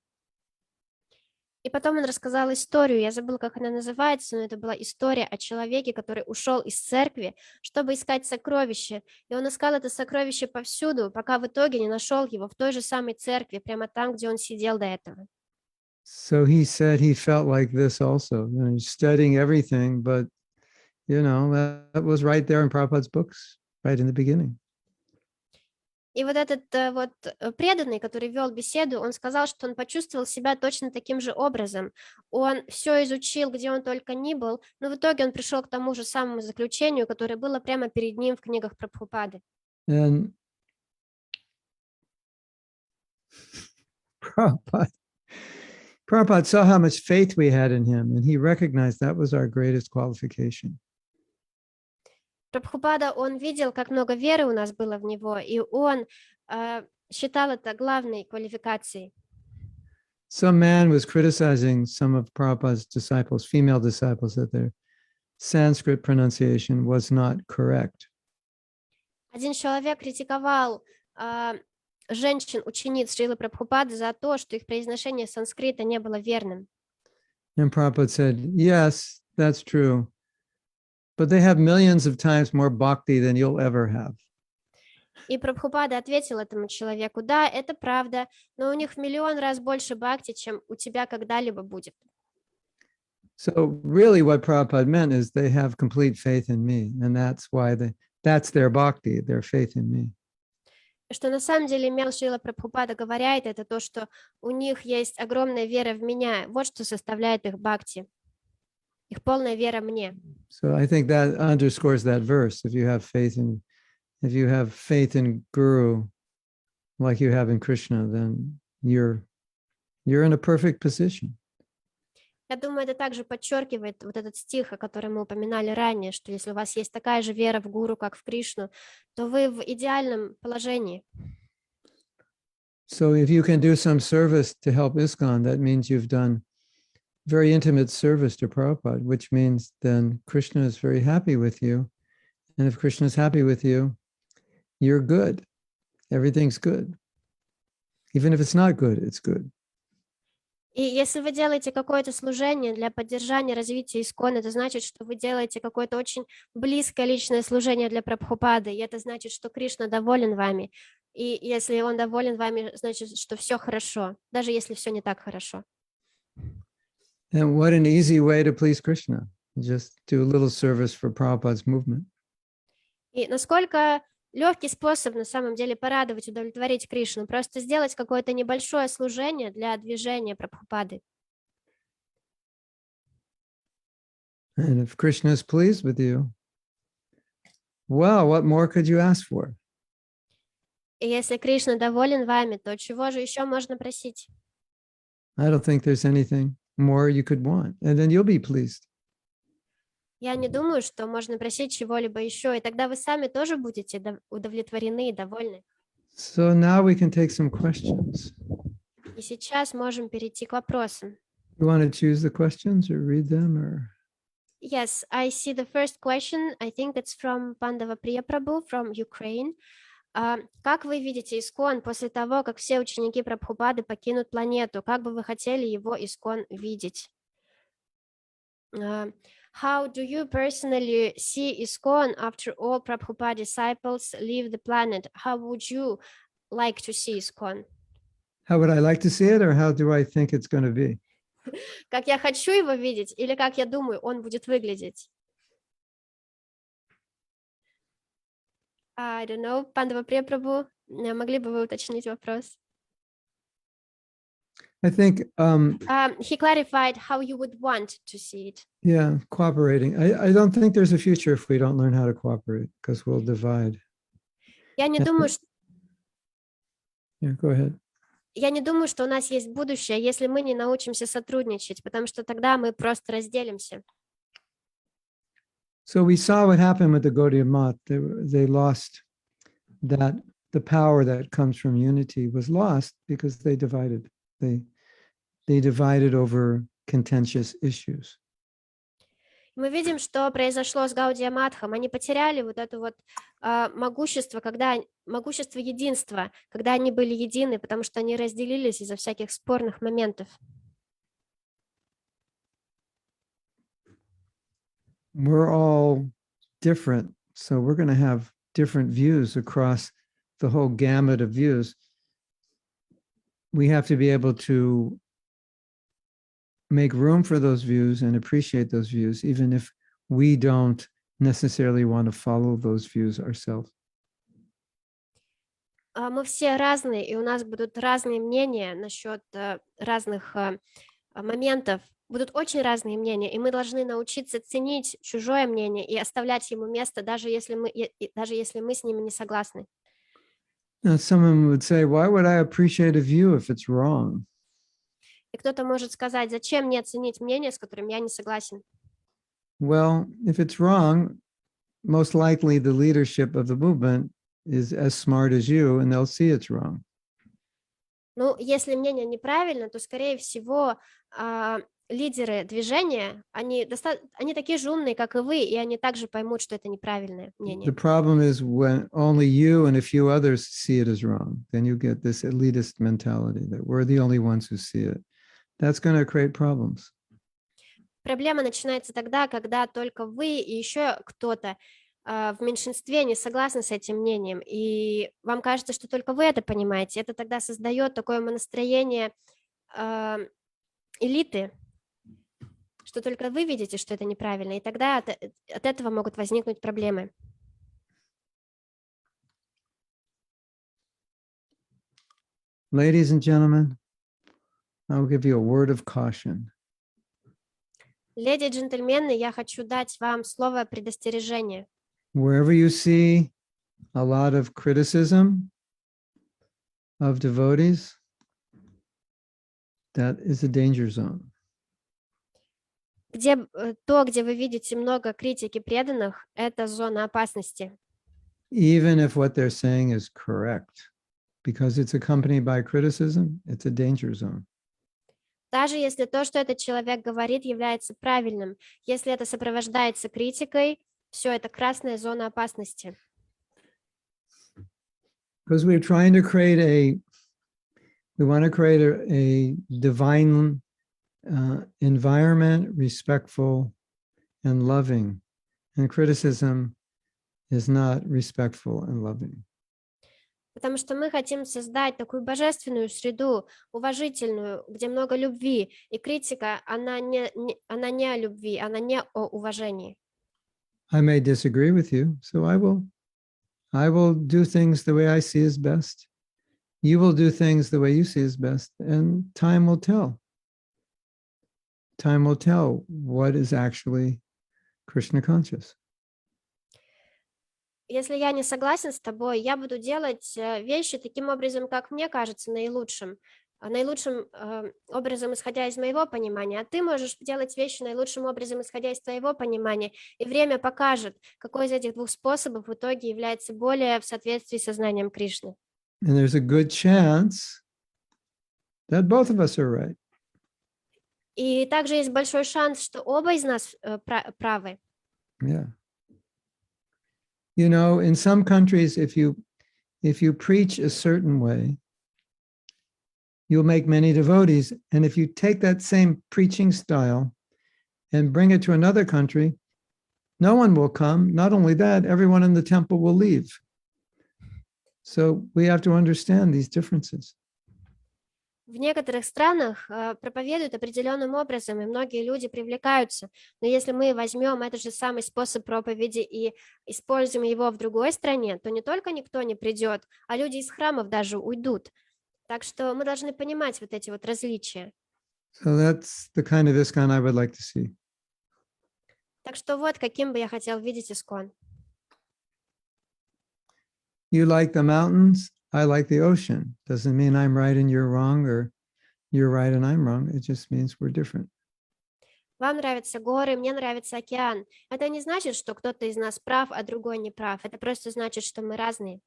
И потом он рассказал историю, я забыла, как она называется, но это была история о человеке, который ушел из церкви, чтобы искать сокровище. И он искал это сокровище повсюду, пока в итоге не нашел его в той же самой церкви, прямо там, где он сидел до этого. So he said he felt like this also, he's studying everything, but, that was right there in Prabhupada's books, right in the beginning. И вот этот преданный, который вел беседу, он сказал, что он почувствовал себя точно таким же образом. Он все изучил, где он только ни был, но в итоге он пришел к тому же самому заключению, которое было прямо перед ним в книгах Прабхупады. And Prabhupada saw how much faith we had in him, and he recognized that was our greatest qualification. Прабхупада, он видел, как много веры у нас было в него, и он считал это главной квалификацией. Some man was criticizing some of Prabhupada's disciples, female disciples, that their Sanskrit pronunciation was not correct. Один человек критиковал женщин, учениц Шрилы Прабхупады за то, что их произношение санскрита не было верным. And Prabhupada said, yes, that's true. But they have millions of times more bhakti than you'll ever have. И Прабхупада ответил этому человеку: да, это правда, но у них в миллион раз больше бхакти, чем у тебя когда-либо будет. So really what Prabhupada meant is they have complete faith in me. And that's why that's their bhakti, their faith in me. Что на самом деле имел Шрила Прабхупада говорит, это то, что у них есть огромная вера в меня. Вот что составляет их бхакти. Их полная вера мне. So I think that underscores that verse. If you have faith in Guru, like you have in Krishna, then you're in a perfect position. Я думаю, это также подчеркивает вот этот стих, о котором мы упоминали ранее, что если у вас есть такая же вера в Гуру, как в Кришну, то вы в идеальном положении. So if you can do some service to help ISKCON, that means you've done very intimate service to Prabhupada, which means then Krishna is very happy with you. And if Krishna is happy with you, you're good. Everything's good. Even if it's not good, it's good. И если вы делаете какое-то служение для поддержания развития ИСККОН, это значит, что вы делаете какое-то очень близкое личное служение для Прабхупады, и это значит, что Кришна доволен вами. И если он доволен вами, значит, что все хорошо, даже если все не так хорошо. And what an easy way to please Krishna. Just do a little service for Prabhupada's movement. И насколько легкий способ на самом деле порадовать, удовлетворить Кришну, просто сделать какое-то небольшое служение для движения Прабхупады. And if Krishna is pleased with you, well, what more could you ask for? И если Кришна доволен вами, то чего же еще можно просить? I don't think there's anything more you could want, and then you'll be pleased. Я не думаю, что можно просить чего-либо еще, и тогда вы сами тоже будете удовлетворены и довольны. So now we can take some questions. И сейчас можем перейти к вопросам. You want to choose the questions or read them or? Yes, I see the first question. I think it's from Pandava Priya Prabhu from Ukraine. Как вы видите ИСККОН после того, как все ученики Прабхупады покинут планету? Как бы вы хотели его ИСККОН видеть? How do you personally see ISKCON after all Prabhupada disciples leave the planet? How would you like to see ISKCON? How would I like to see it, or how do I think it's going to be? Как я хочу его видеть, или как я думаю, он будет выглядеть? I don't know. Пандава Приya Прабhu, могли бы вы уточнить вопрос? I think He clarified how you would want to see it. yeah, cooperating. I don't think there's a future if we don't learn how to cooperate, because we'll divide. Я не думаю, что Yeah, go ahead. Я не думаю, что у нас есть будущее, если мы не научимся сотрудничать, потому что тогда мы просто разделимся. So we saw what happened with the Gaudiya Math. They lost that, the power that comes from unity was lost because they divided. They divided over contentious issues. Мы видим, что произошло с Гаудия Матхом. Они потеряли вот это вот могущество, могущество единства, когда они были едины, потому что они разделились из-за всяких спорных моментов. We're all different, so we're going to have different views across the whole gamut of views. We have to be able to make room for those views and appreciate those views, even if we don't necessarily want to follow those views ourselves. Мы все разные, и у нас будут разные мнения насчет разных моментов. Будут очень разные мнения, и мы должны научиться ценить чужое мнение и оставлять ему место, даже если мы с ними не согласны. Now, someone would say, why would I appreciate a view if it's wrong? И кто-то может сказать, зачем мне ценить мнение, с которым я не согласен? Well, if it's wrong, most likely the leadership of the movement is as smart as you, and they'll see it's wrong. Ну, если мнение неправильно, то, скорее всего, лидеры движения, они такие же умные, как и вы, и они также поймут, что это неправильное The мнение. problem is when only you and a few others see it as wrong, then you get this elitist mentality that we're the only ones who see it. That's going to create problems. Проблема начинается тогда, когда только вы и еще кто-то в меньшинстве не согласны с этим мнением, и вам кажется, что только вы это понимаете. Это тогда создает такое настроение а, элиты, что только вы видите, что это неправильно, и тогда от этого могут возникнуть проблемы. Ladies and gentlemen, I will give you a word of caution. Леди и джентльмены, я хочу дать вам слово предостережения. Wherever you see a lot of criticism of devotees, that is a danger zone. Где вы видите много критики преданных, это зона опасности. Even if what they're saying is correct, because it's accompanied by criticism, it's a danger zone. Даже если то, что этот человек говорит, является правильным, если это сопровождается критикой, все это красная зона опасности. Because we're trying to create we want to create a divine environment, respectful and loving. And criticism is not respectful and loving. Потому что мы хотим создать такую божественную среду, уважительную, где много любви. И критика, она не о любви, она не о уважении. I may disagree with you, so I will do things the way I see is best. You will do things the way you see is best, and time will tell. Time will tell what is actually Krishna conscious. Если я не согласен с тобой, я буду делать вещи таким образом, как мне кажется наилучшим. Наилучшим образом, исходя из моего понимания, а ты можешь делать вещи наилучшим образом, исходя из твоего понимания, и время покажет, какой из этих двух способов в итоге является более в соответствии со знанием Кришны. And there's a good chance that both of us are right. И также есть большой шанс, что оба из нас правы. Yeah. You know, in some countries, if you preach a certain way, you'll make many devotees. And if you take that same preaching style and bring it to another country, no one will come. Not only that, everyone in the temple will leave. So we have to understand these differences. В некоторых странах проповедуют определенным образом, и многие люди привлекаются. Но если мы возьмем этот же самый способ проповеди и используем его в другой стране, то не только никто не придет, а люди из храмов даже уйдут. Так что мы должны понимать вот эти вот различия. So that's the kind of ISKCON I would like to see. Так что вот каким бы я хотел видеть ISKCON. You like the mountains, I like the ocean. Doesn't mean I'm right and you're wrong, or you're right and I'm wrong. It just means we're different. Вам нравятся горы, мне нравится океан. Это не значит, что кто-то из нас прав, а другой не прав. Это просто значит, что мы разные.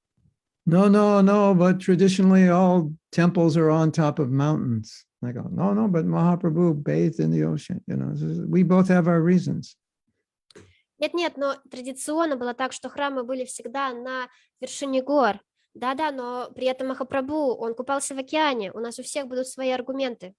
No, but traditionally all temples are on top of mountains. I go, no, but Mahaprabhu bathed in the ocean. You know, we both have our reasons. Нет, но традиционно было так, что храмы были всегда на вершине гор. Да, но при этом Махапрабху, он купался в океане. У нас у всех будут свои аргументы.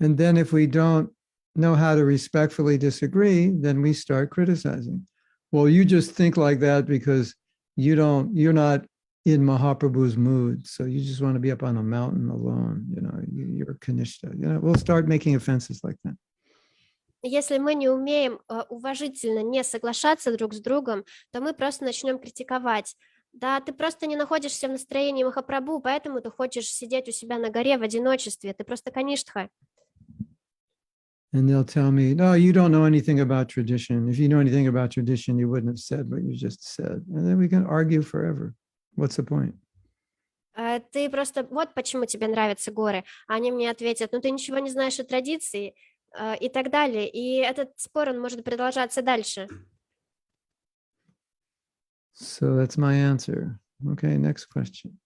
And then if we don't know how to respectfully disagree, then we start criticizing. Well, you just think like that because you're not in Mahaprabhu's mood. So you just want to be up on a mountain alone. You know, you're Kanishta. You know, we'll start making offenses like that. Если мы не умеем уважительно не соглашаться друг с другом, то мы просто начнем критиковать. Да, ты просто не находишься в настроении Махапрабху, поэтому ты хочешь сидеть у себя на горе в одиночестве. Ты просто каништха. And they'll tell me, no, you don't know anything about tradition. If you know anything about tradition, you wouldn't have said what you just said. And then we can argue forever. What's the point? Ты просто, вот почему тебе нравятся горы. Они мне ответят, ну ты ничего не знаешь о традиции и так далее. И этот спор, он может продолжаться дальше. So that's my answer. Okay, next question.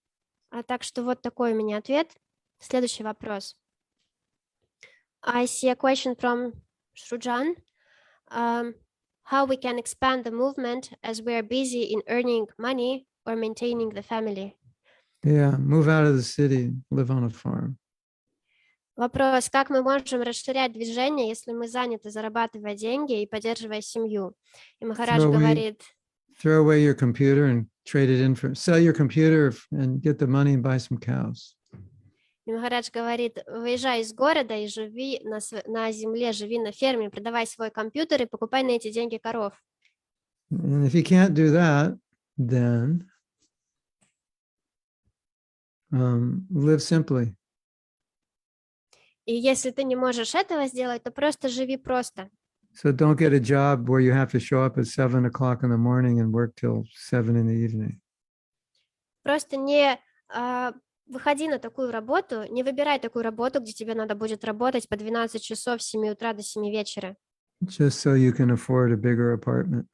Так что вот такой у меня ответ. Следующий вопрос. I see a question from Shrujan. How we can expand the movement as we are busy in earning money or maintaining the family? Yeah, move out of the city, live on a farm. Вопрос, как мы можем расширять движение, если мы заняты, зарабатывая деньги и поддерживая семью? И Махарадж Throw away, говорит, throw away your computer and trade it in for, sell your computer and get the money and buy some cows. и Махарадж говорит, выезжай из города и живи на земле, живи на ферме, продавай свой компьютер и покупай на эти деньги коров. And if you can't do that, then live simply. И если ты не можешь этого сделать, то просто живи просто. So don't get a job where you have to show up at 7 o'clock in the morning and work till 7 in the evening. Просто не выходи на такую работу, не выбирай такую работу, где тебе надо будет работать по 12 часов с 7 утра до 7 вечера. Just so you can afford a bigger apartment.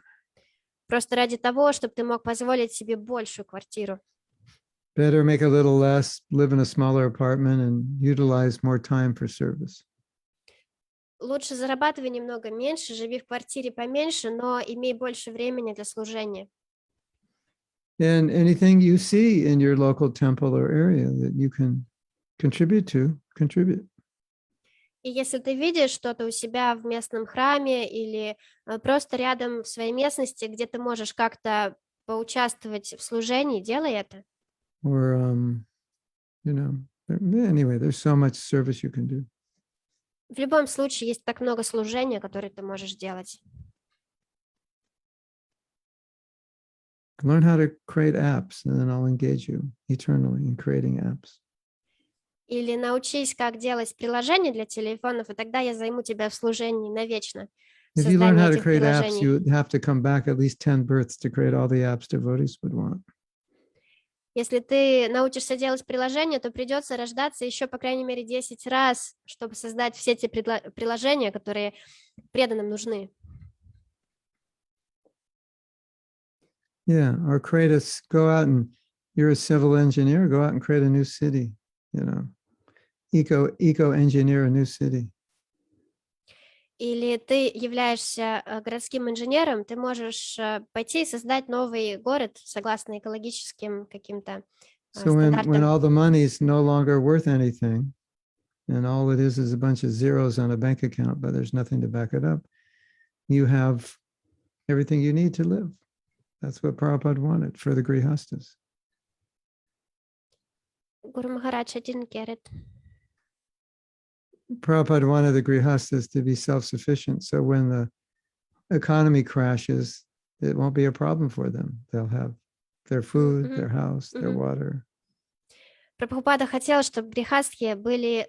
Просто ради того, чтобы ты мог позволить себе большую квартиру. Better make a little less, live in a smaller apartment and utilize more time for service. Лучше зарабатывай немного меньше, живи в квартире поменьше, но имей больше времени для служения. And anything you see in your local temple or area that you can contribute to, contribute. И если ты видишь что-то у себя в местном храме или просто рядом в своей местности, где ты можешь как-то поучаствовать в служении, делай это. Or, anyway, there's so much service you can do. В любом случае есть так много служения, которые ты можешь делать. Learn how to create apps, and then I'll engage you eternally in creating apps. Или научись, как делать приложения для телефонов, и тогда я займу тебя в служении навечно. If you learn Создание how to этих create apps, приложений. you have to come back at least 10 births to create all the apps devotees would want. Если ты научишься делать приложения, то придется рождаться еще, по крайней мере, 10 раз, чтобы создать все те приложения, которые преданным нужны. Yeah, or go out and you're a civil engineer, go out and create a new city, eco-engineer a new city. Или ты являешься городским инженером, ты можешь пойти и создать новый город согласно экологическим каким-то So when стандартам. all the money is no longer worth anything, and all it is a bunch of zeros on a bank account, but there's nothing to back it up, you have everything you need to live. That's what Prabhupada wanted for the Grihastas. Guru Maharaj, I didn't get it. Prabhupada wanted the Grihastas to be self-sufficient, so when the economy crashes, it won't be a problem for them. They'll have their food, their house, their water. Прабхупада хотел, чтобы грехастхи были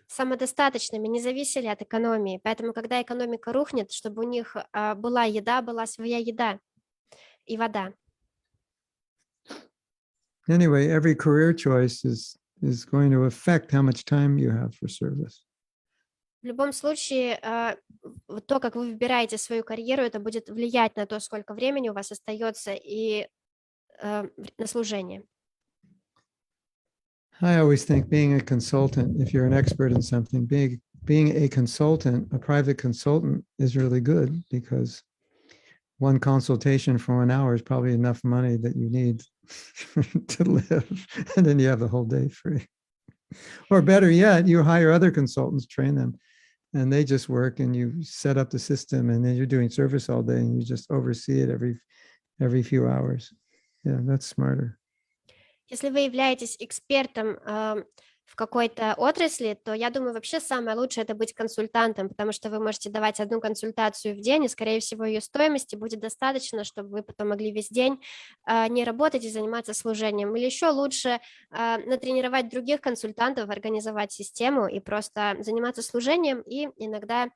самодостаточными, не зависели от экономии. Поэтому, когда экономика рухнет, чтобы у них была еда, была своя еда и вода. Anyway, every career choice is going to affect how much time you have for service. В любом случае, то, как вы выбираете свою карьеру, это будет влиять на то, сколько времени у вас остается и на служение. I always think being a consultant, if you're an expert in something, being a consultant, a private consultant is really good because one consultation for 1 hour is probably enough money that you need to live. And then you have the whole day free. Or better yet, you hire other consultants, train them, and they just work and you set up the system and then you're doing service all day and you just oversee it every few hours. Yeah, that's smarter. Если вы являетесь экспертом в какой-то отрасли, то я думаю, вообще самое лучшее это быть консультантом, потому что вы можете давать одну консультацию в день, и, скорее всего, ее стоимости будет достаточно, чтобы вы потом могли весь день не работать и заниматься служением. Или еще лучше натренировать других консультантов, организовать систему и просто заниматься служением и иногда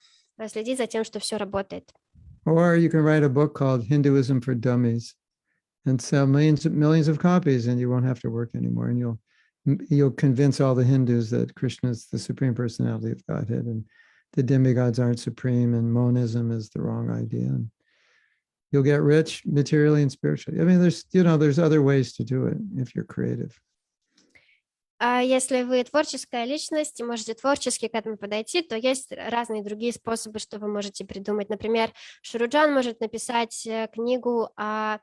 следить за тем, что все работает. Or you can write a book called Hinduism for Dummies and sell millions of copies, and you won't have to work anymore, and you'll convince all the Hindus that Krishna is the supreme personality of Godhead and the demigods aren't supreme and monism is the wrong idea. And you'll get rich materially and spiritually. I mean, there's other ways to do it if you're creative. А если вы творческая личность и можете творчески к этому подойти, то есть разные другие способы, что вы можете придумать. Например, Шуруджан может написать книгу о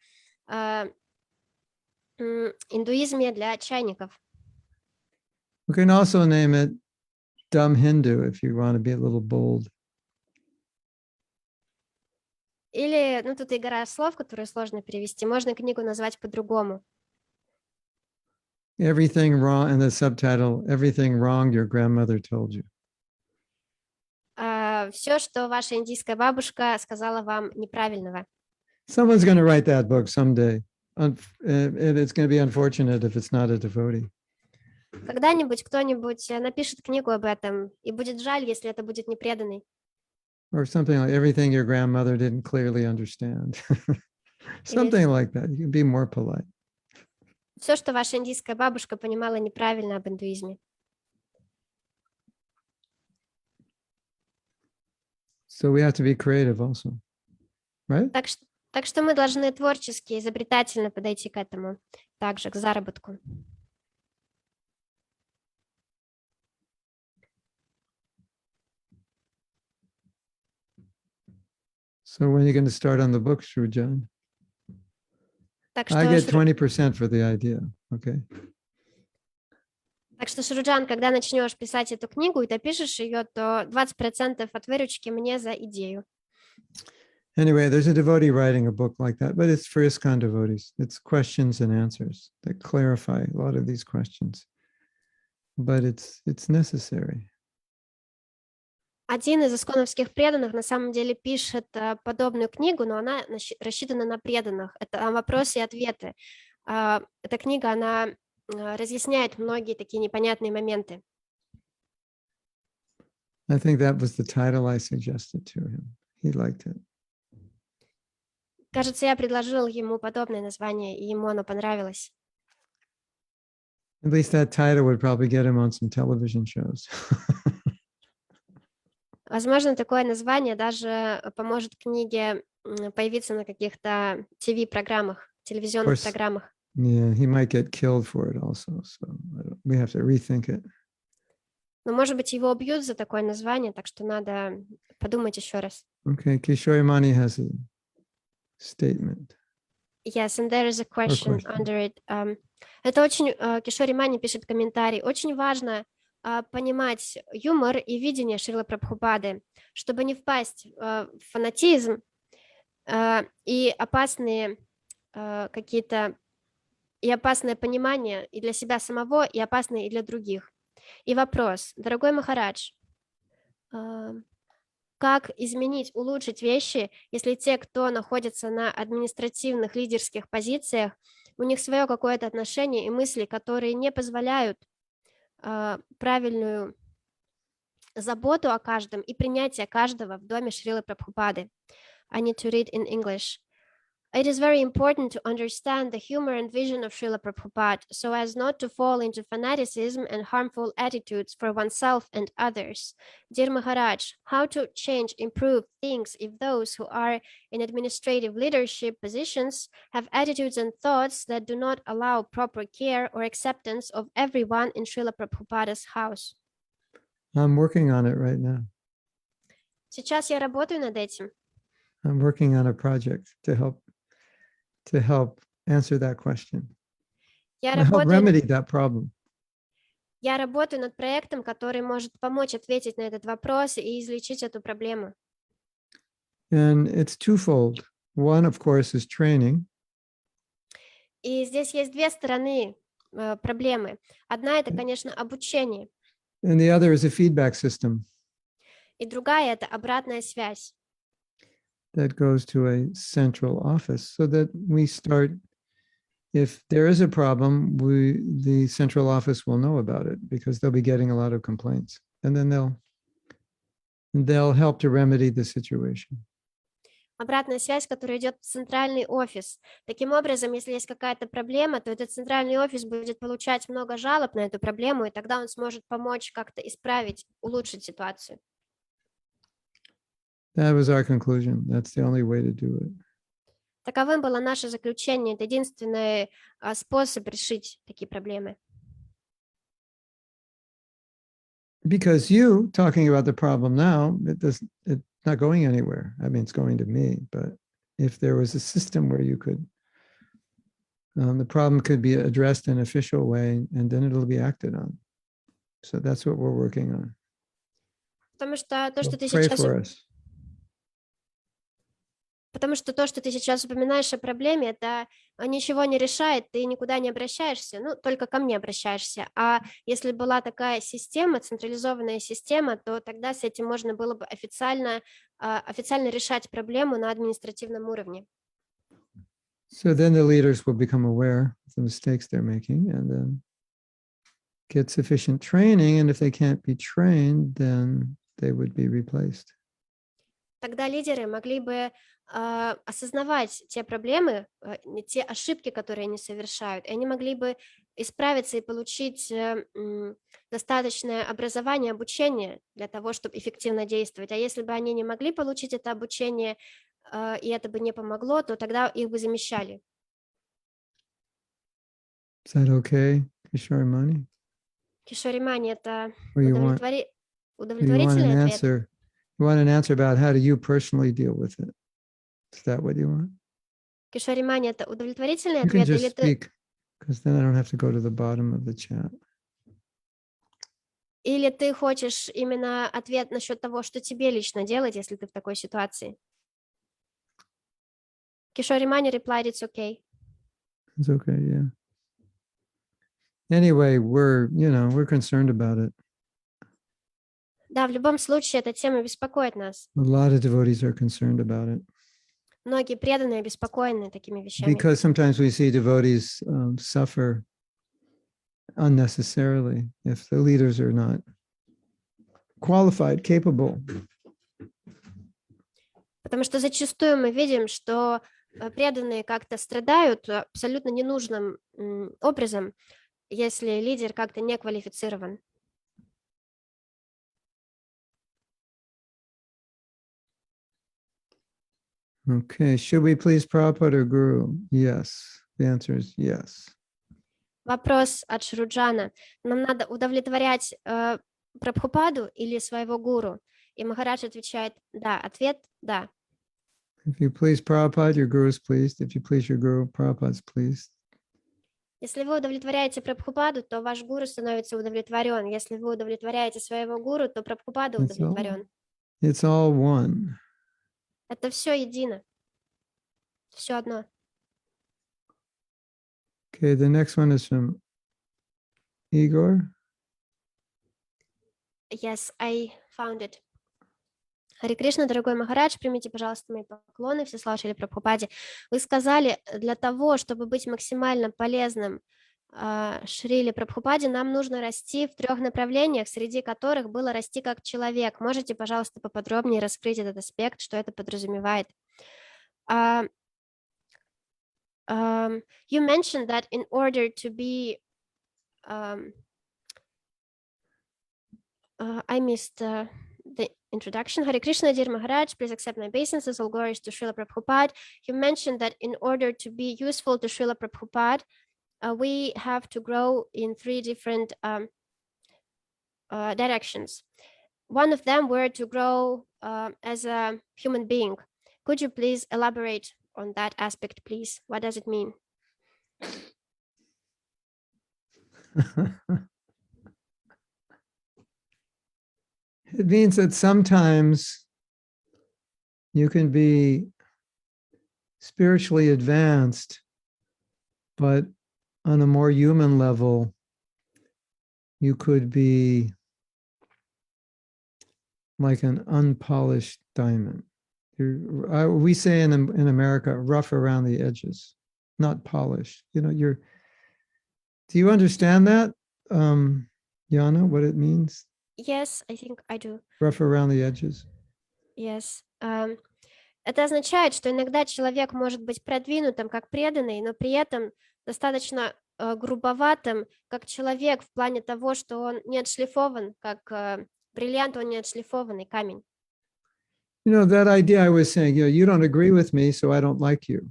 индуизме для чайников. We can also name it Dumb Hindu if you want to be a little bold. Или, ну, тут игра слов, которые сложно перевести. Можно книгу назвать по-другому. Everything wrong, and the subtitle, Everything Wrong Your Grandmother Told You. Все, что ваша индийская бабушка сказала вам неправильного. Someone's going to write that book someday. And it's going to be unfortunate if it's not a devotee. Когда-нибудь кто-нибудь напишет книгу об этом, и будет жаль, если это будет непреданный. Or something like Everything Your Grandmother Didn't Clearly Understand. Something like that. You can be more polite. Все, что ваша индийская бабушка понимала неправильно об индуизме. So we have to be creative also, right? Так что мы должны творчески, изобретательно подойти к этому, также к заработку. So when are you going to start on the book, Shrujan? Так I get что, 20% for the idea, okay? Шуруджан, когда начнешь писать эту книгу и допишешь ее, то 20% от выручки мне за идею. Anyway, there's a devotee writing a book like that, but it's for ISKCON devotees. It's questions and answers that clarify a lot of these questions. But it's necessary. Один из исконовских преданных на самом деле пишет подобную книгу, но она рассчитана на преданных. Это вопросы и ответы. Эта книга, она разъясняет многие такие непонятные моменты. I think that was the title I suggested to him. He liked it. Кажется, я предложил ему подобное название, и ему оно понравилось. At least that title would probably get him on some television shows. Возможно, такое название даже поможет книге появиться на каких-то ТВ-программах, телевизионных программах. Yeah, he might get killed for it also. So we have to rethink it. Но, может быть, его убьют за такое название, так что надо подумать еще раз. Okay, Kishore Mani has a statement. Yes, and there is a question under it. Это очень, Кишори Мани пишет комментарий, очень важно понимать юмор и видение Шрилы Прабхупады, чтобы не впасть в фанатизм и опасные какие-то, и опасное понимание и для себя самого, и опасное и для других. И вопрос, дорогой Махарадж, как изменить, улучшить вещи, если те, кто находится на административных лидерских позициях, у них свое какое-то отношение и мысли, которые не позволяют правильную заботу о каждом и принятие каждого в доме Шрилы Прабхупады. I need to read in English. It is very important to understand the humor and vision of Srila Prabhupada so as not to fall into fanaticism and harmful attitudes for oneself and others. Dear Maharaj, how to change, improve things if those who are in administrative leadership positions have attitudes and thoughts that do not allow proper care or acceptance of everyone in Srila Prabhupada's house? I'm working on it right now. Сейчас я работаю над этим. I'm working on a project to help answer that question. Я help remedy that problem. Я работаю над проектом, который может помочь ответить на этот вопрос и излечить эту проблему. And it's twofold. One, of course, is training. И здесь есть две стороны проблемы. Одна — это, конечно, обучение. And the other is a feedback system. И другая — это обратная связь. That goes to a central office so that we start, if there is a problem, the central office will know about it because they'll be getting a lot of complaints. And then they'll help to remedy the situation. Обратная связь, которая идет в центральный офис. Таким образом, если есть какая-то проблема, то этот центральный офис будет получать много жалоб на эту проблему, и тогда он сможет помочь как-то исправить, улучшить ситуацию. That was our conclusion. That's the only way to do it. Таковым было наше заключение. Это единственный способ решить такие проблемы. because you talking about the problem now, it's not going anywhere. I mean, it's going to me, but if there was a system where you could, the problem could be addressed in an official way, and then it'll be acted on. So that's what we're working on. Потому что то, So что ты pray сейчас for us. Потому что то, что ты сейчас упоминаешь о проблеме, это ничего не решает, ты никуда не обращаешься, ну, только ко мне обращаешься. А если была такая система, централизованная система, то тогда с этим можно было бы официально решать проблему на административном уровне. So then the leaders will become aware of the mistakes they're making and then get sufficient training. And if they can't be trained, then they would be replaced. Тогда лидеры могли бы осознавать те проблемы, те ошибки, которые они совершают, и они могли бы исправиться и получить достаточное образование, обучение для того, чтобы эффективно действовать. А если бы они не могли получить это обучение, и это бы не помогло, то тогда их бы замещали. Is that okay, Kishorimani? Кишоримани, это Or you want удовлетворительный an ответ? answer? You want an answer about how do you personally deal with it? Is that what you want? Кишоримани, это удовлетворительный You can ответ, или just ты... speak, because then I don't have to go to the bottom of the chat. Или ты хочешь именно ответ насчет того, что тебе лично делать, если ты в такой ситуации? Кишоримани replied, it's okay. It's okay, yeah. Anyway, we're concerned about it. Да, в любом случае, эта тема беспокоит нас. A lot of devotees are concerned about it. Многие преданные обеспокоены такими вещами. Because sometimes we see devotees suffer unnecessarily if the leaders are not qualified, capable. Потому что зачастую мы видим, что преданные как-то страдают абсолютно ненужным образом, если лидер как-то не квалифицирован. Okay, should we please Prabhupada or Guru? Yes. The answer is yes. Вопрос от Шруджана. Нам надо удовлетворять Прабхупаду или своего гуру? И Махарадж отвечает да. Ответ да. If you please Prabhupada, your Guru is pleased. If you please your Guru, Prabhupada is pleased. Если вы удовлетворяете Прабхупаду, то ваш гуру становится удовлетворен. Если вы удовлетворяете своего гуру, то Прабхупада удовлетворен. It's all one. Это все едино. Все одно. Okay, the next one is from Igor. Yes, I found it. Харе Кришна, дорогой Махарадж, примите, пожалуйста, мои поклоны, Всеслава Шриле Прабхупаде. Вы сказали, для того, чтобы быть максимально полезным Шриле Прабхупаде, нам нужно расти в 3 направлениях, среди которых было расти как человек. Можете, пожалуйста, поподробнее раскрыть этот аспект, что это подразумевает? You mentioned that in order to be... I missed the introduction. Hare Krishna, dear Maharaj, please accept my obeisances, all glories to Srila Prabhupada. You mentioned that in order to be useful to Srila Prabhupada, we have to grow in 3 different directions. One of them were to grow as a human being. Could you please elaborate on that aspect, please? What does it mean? It means that sometimes you can be spiritually advanced, but on a more human level, you could be like an unpolished diamond. We say in America, rough around the edges, not polished. Do you understand that, Yana, what it means? Yes, I think I do. Rough around the edges. Yes. Это означает, что иногда человек может быть продвинутым как преданный, но при этом достаточно грубоватым как человек в плане того, что он не отшлифован, как бриллиант, он не отшлифованный камень. That idea I was saying, you don't agree with me, so I don't like you.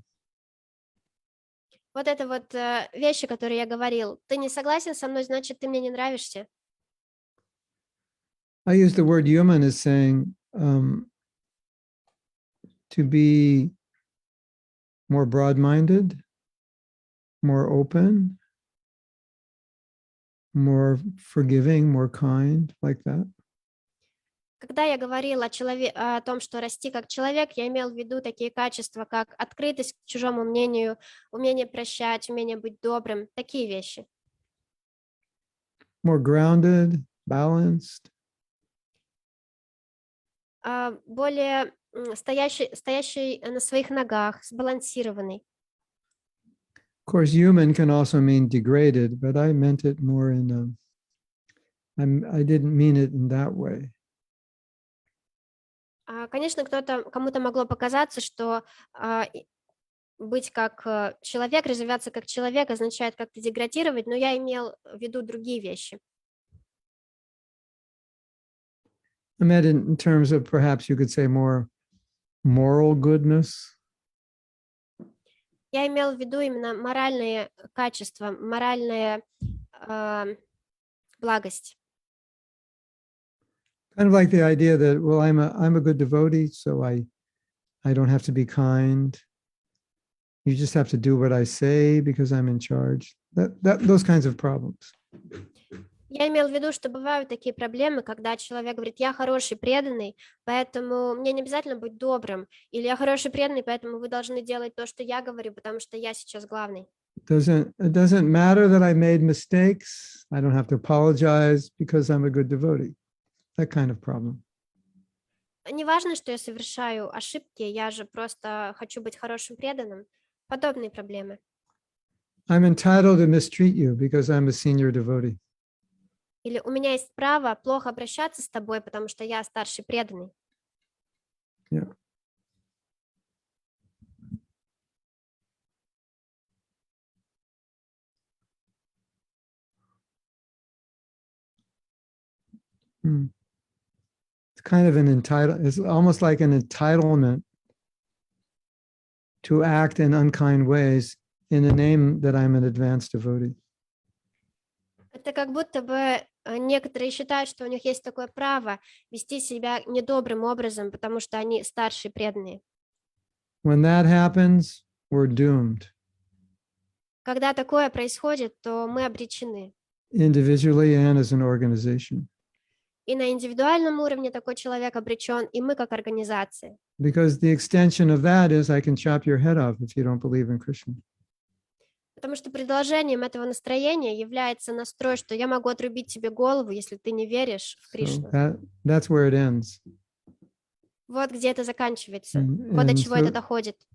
Вот это вот вещи, которые я говорил. Ты не согласен со мной, значит, ты мне не нравишься. I use the word human as saying to be more broad-minded, more open, more forgiving, more kind, like that. Когда я говорила о том, что расти как человек, я имел в виду такие качества, как открытость к чужому мнению, умение прощать, умение быть добрым, такие вещи. More grounded, balanced. Более стоящий на своих ногах, сбалансированный. Of course, human can also mean degraded, but I meant it more in I didn't mean it in that way. Конечно, кому-то могло показаться, что быть как человек, развиваться как человек означает как-то деградировать, но я имел в виду другие вещи. I meant it in terms of perhaps you could say more moral goodness. Я имел в виду именно моральные качества, моральная благость. Kind of like the idea that, well, I'm a good devotee, so I don't have to be kind. You just have to do what I say because I'm in charge. Those kinds of problems. Я имел в виду, что бывают такие проблемы, когда человек говорит, я хороший, преданный, поэтому мне не обязательно быть добрым, или я хороший, преданный, поэтому вы должны делать то, что я говорю, потому что я сейчас главный. It doesn't matter that I made mistakes. I don't have to apologize because I'm a good devotee. That kind of problem. Не важно, что я совершаю ошибки, я же просто хочу быть хорошим, преданным. Подобные проблемы. I'm entitled to mistreat you because I'm a senior devotee. Или у меня есть право плохо обращаться с тобой, потому что я старший преданный. Yeah. It's kind of it's almost like an entitlement to act in unkind ways in the name that I'm an advanced devotee. Это как будто бы некоторые считают, что у них есть такое право вести себя недобрым образом, потому что они старшие преданные. When that happens, we're doomed. Когда такое происходит, то мы обречены. Individually and as an organization. И на индивидуальном уровне такой человек обречен, и мы как организация. Because the extension of that is I can chop your head off if you don't believe in Krishna. Потому что продолжением этого настроения является настрой, что я могу отрубить тебе голову, если ты не веришь в Кришну. That's where it ends. Вот где это заканчивается, вот до чего это доходит.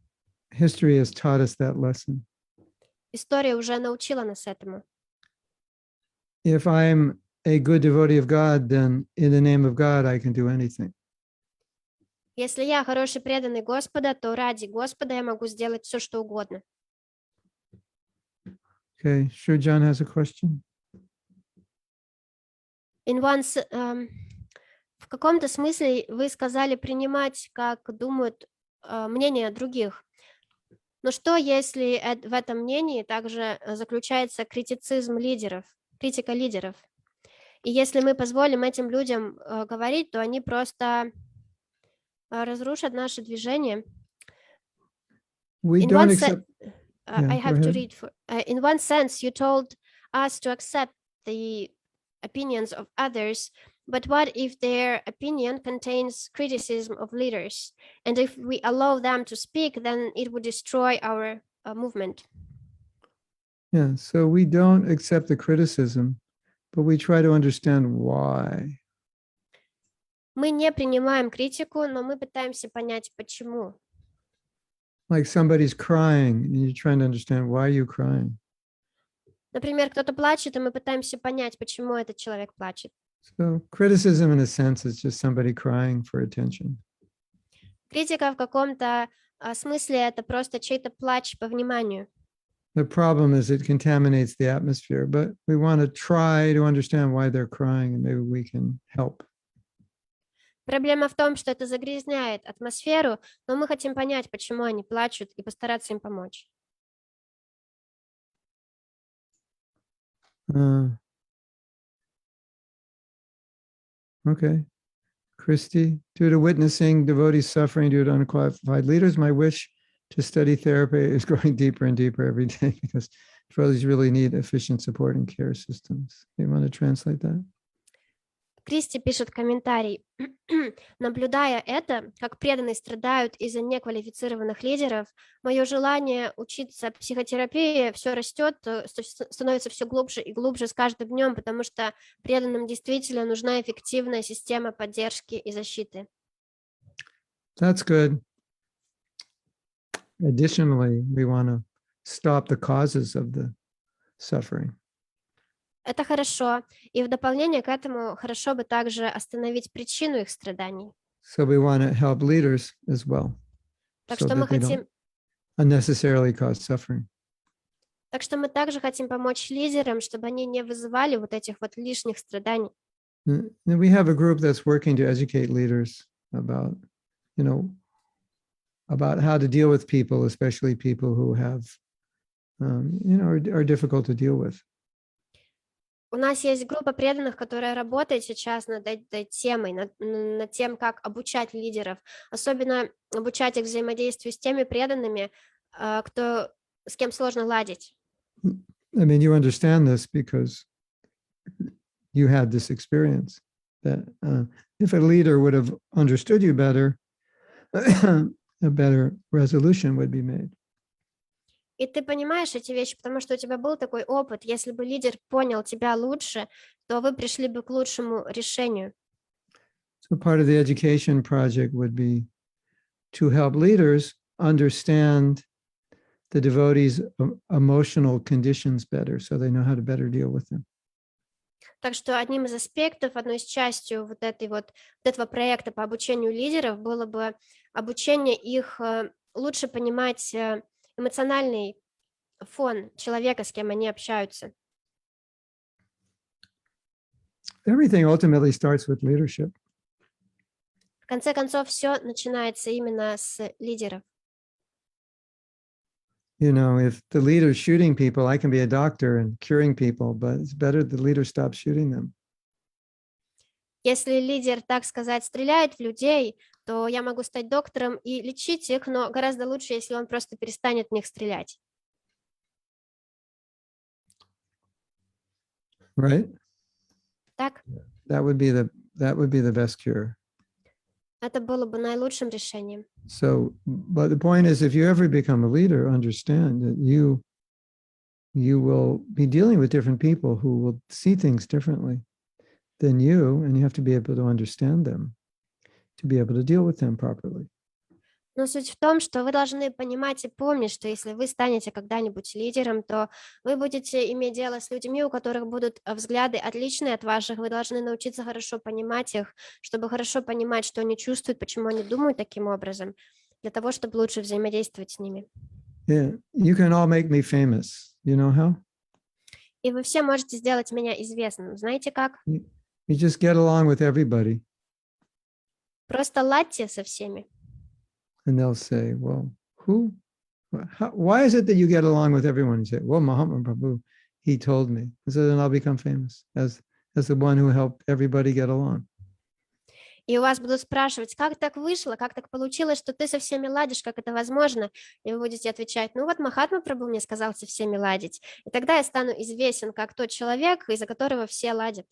History has taught us that lesson. История уже научила нас этому. If I'm a good devotee of God, then in the name of God, I can do anything. Если я хороший преданный Господа, то ради Господа я могу сделать все, что угодно. Okay, Shujan has a question. В каком-то смысле вы сказали принимать, как думают, мнение других. Но что, если в этом мнении также заключается критицизм лидеров, критика лидеров? И если мы позволим этим людям говорить, то они просто разрушат наше движение. We don't accept. I have to read. In one sense, you told us to accept the opinions of others, but what if their opinion contains criticism of leaders? And if we allow them to speak, then it would destroy our movement. Yeah, so we don't accept the criticism, but we try to understand why. Мы не принимаем критику, но мы пытаемся понять, почему. Like somebody's crying, and you're trying to understand why are you crying. Например, кто-то плачет, и мы пытаемся понять, почему этот человек плачет. So criticism, in a sense, is just somebody crying for attention. Критика в каком-то смысле это просто чей-то плач по вниманию. The problem is it contaminates the atmosphere, but we want to try to understand why they're crying, and maybe we can help. Проблема в том, что это загрязняет атмосферу, но мы хотим понять, почему они плачут, и постараться им помочь. Okay. Christy, due to witnessing devotees suffering due to unqualified leaders, my wish to study therapy is growing deeper and deeper every day because devotees really need efficient support and care systems. You want to translate that? Кристи пишет комментарий. Наблюдая это, как преданные страдают из-за неквалифицированных лидеров, мое желание учиться психотерапии все растет, становится все глубже и глубже с каждым днем, потому что преданным действительно нужна эффективная система поддержки и защиты. That's good. Additionally, we want to stop the causes of the suffering. Это хорошо. И в дополнение к этому хорошо бы также остановить причину их страданий. So we want to help leaders as well, Так so что мы that they don't хотим, unnecessarily cause suffering. так что мы также хотим помочь лидерам, чтобы они не вызывали вот этих вот лишних страданий. And we have a group that's working to educate leaders about, about how to deal with people, especially people who have, are difficult to deal with. У нас есть группа преданных, которая работает сейчас над этой темой, над тем, как обучать лидеров, особенно обучать их взаимодействию с теми преданными, с кем сложно ладить. I mean, you understand this because you had this experience that if a leader would have understood you better, a better resolution would be made. И ты понимаешь эти вещи, потому что у тебя был такой опыт. Если бы лидер понял тебя лучше, то вы пришли бы к лучшему решению. So part of the education project would be to help leaders understand the devotees' emotional conditions better, so they know how to better deal with them. Так что одним из аспектов, одной из частью этого проекта по обучению лидеров было бы обучение их лучше понимать эмоциональный фон человека, с кем они общаются. Everything ultimately starts with leadership. В конце концов, все начинается именно с лидеров. If the leader's shooting people, I can be a doctor and curing people, but it's better the leader stops shooting them. Если лидер, так сказать, стреляет в людей, то я могу стать доктором и лечить их, но гораздо лучше, если он просто перестанет в них стрелять. Right? Так? That would be the best cure. Это было бы наилучшим решением. So, but the point is, if you ever become a leader, understand that you will be dealing with different people who will see things differently than you, and you have to be able to understand them to be able to deal with them properly. Но суть в том, что вы должны понимать и помнить, что если вы станете когда-нибудь лидером, то вы будете иметь дело с людьми, у которых будут взгляды отличные от ваших. Вы должны научиться хорошо понимать их, чтобы хорошо понимать, что они чувствуют, почему они думают таким образом, для того, чтобы лучше взаимодействовать с ними. Yeah, you can all make me famous. You know how? И вы все можете сделать меня известным. Знаете как? You just get along with everybody. Просто ладьте со всеми. And they'll say, well, why is it that you get along with everyone? You say, well, Mahatma Prabhu, he told me. And so then I'll become famous as the one who helped everybody get along. И у вас будут спрашивать, как так вышло, как так получилось, что ты со всеми ладишь, как это возможно? И вы будете отвечать, ну вот Махатма Прабху мне сказал со всеми ладить. И тогда я стану известен как тот человек, из-за которого все ладят.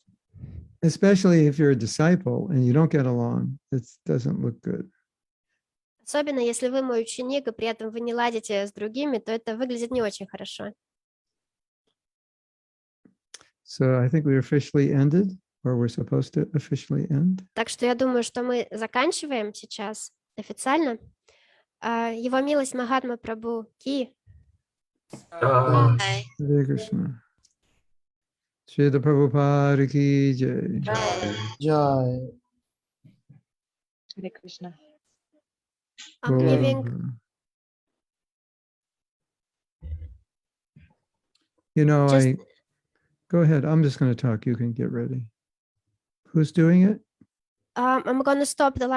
Especially if you're a disciple and you don't get along, it doesn't look good. Особенно, если вы мой ученик, и при этом вы не ладите с другими, то это выглядит не очень хорошо. So I think we officially ended, or we're supposed to officially end. Так что я думаю, что мы заканчиваем сейчас официально. Его милость Махатма Прабху Ки. Hare Krishna. Srila Prabhupada ki jai. Jai. Hare Krishna. I'm giving Just- Go ahead. I'm just going to talk. You can get ready. Who's doing it? I'm going to stop the live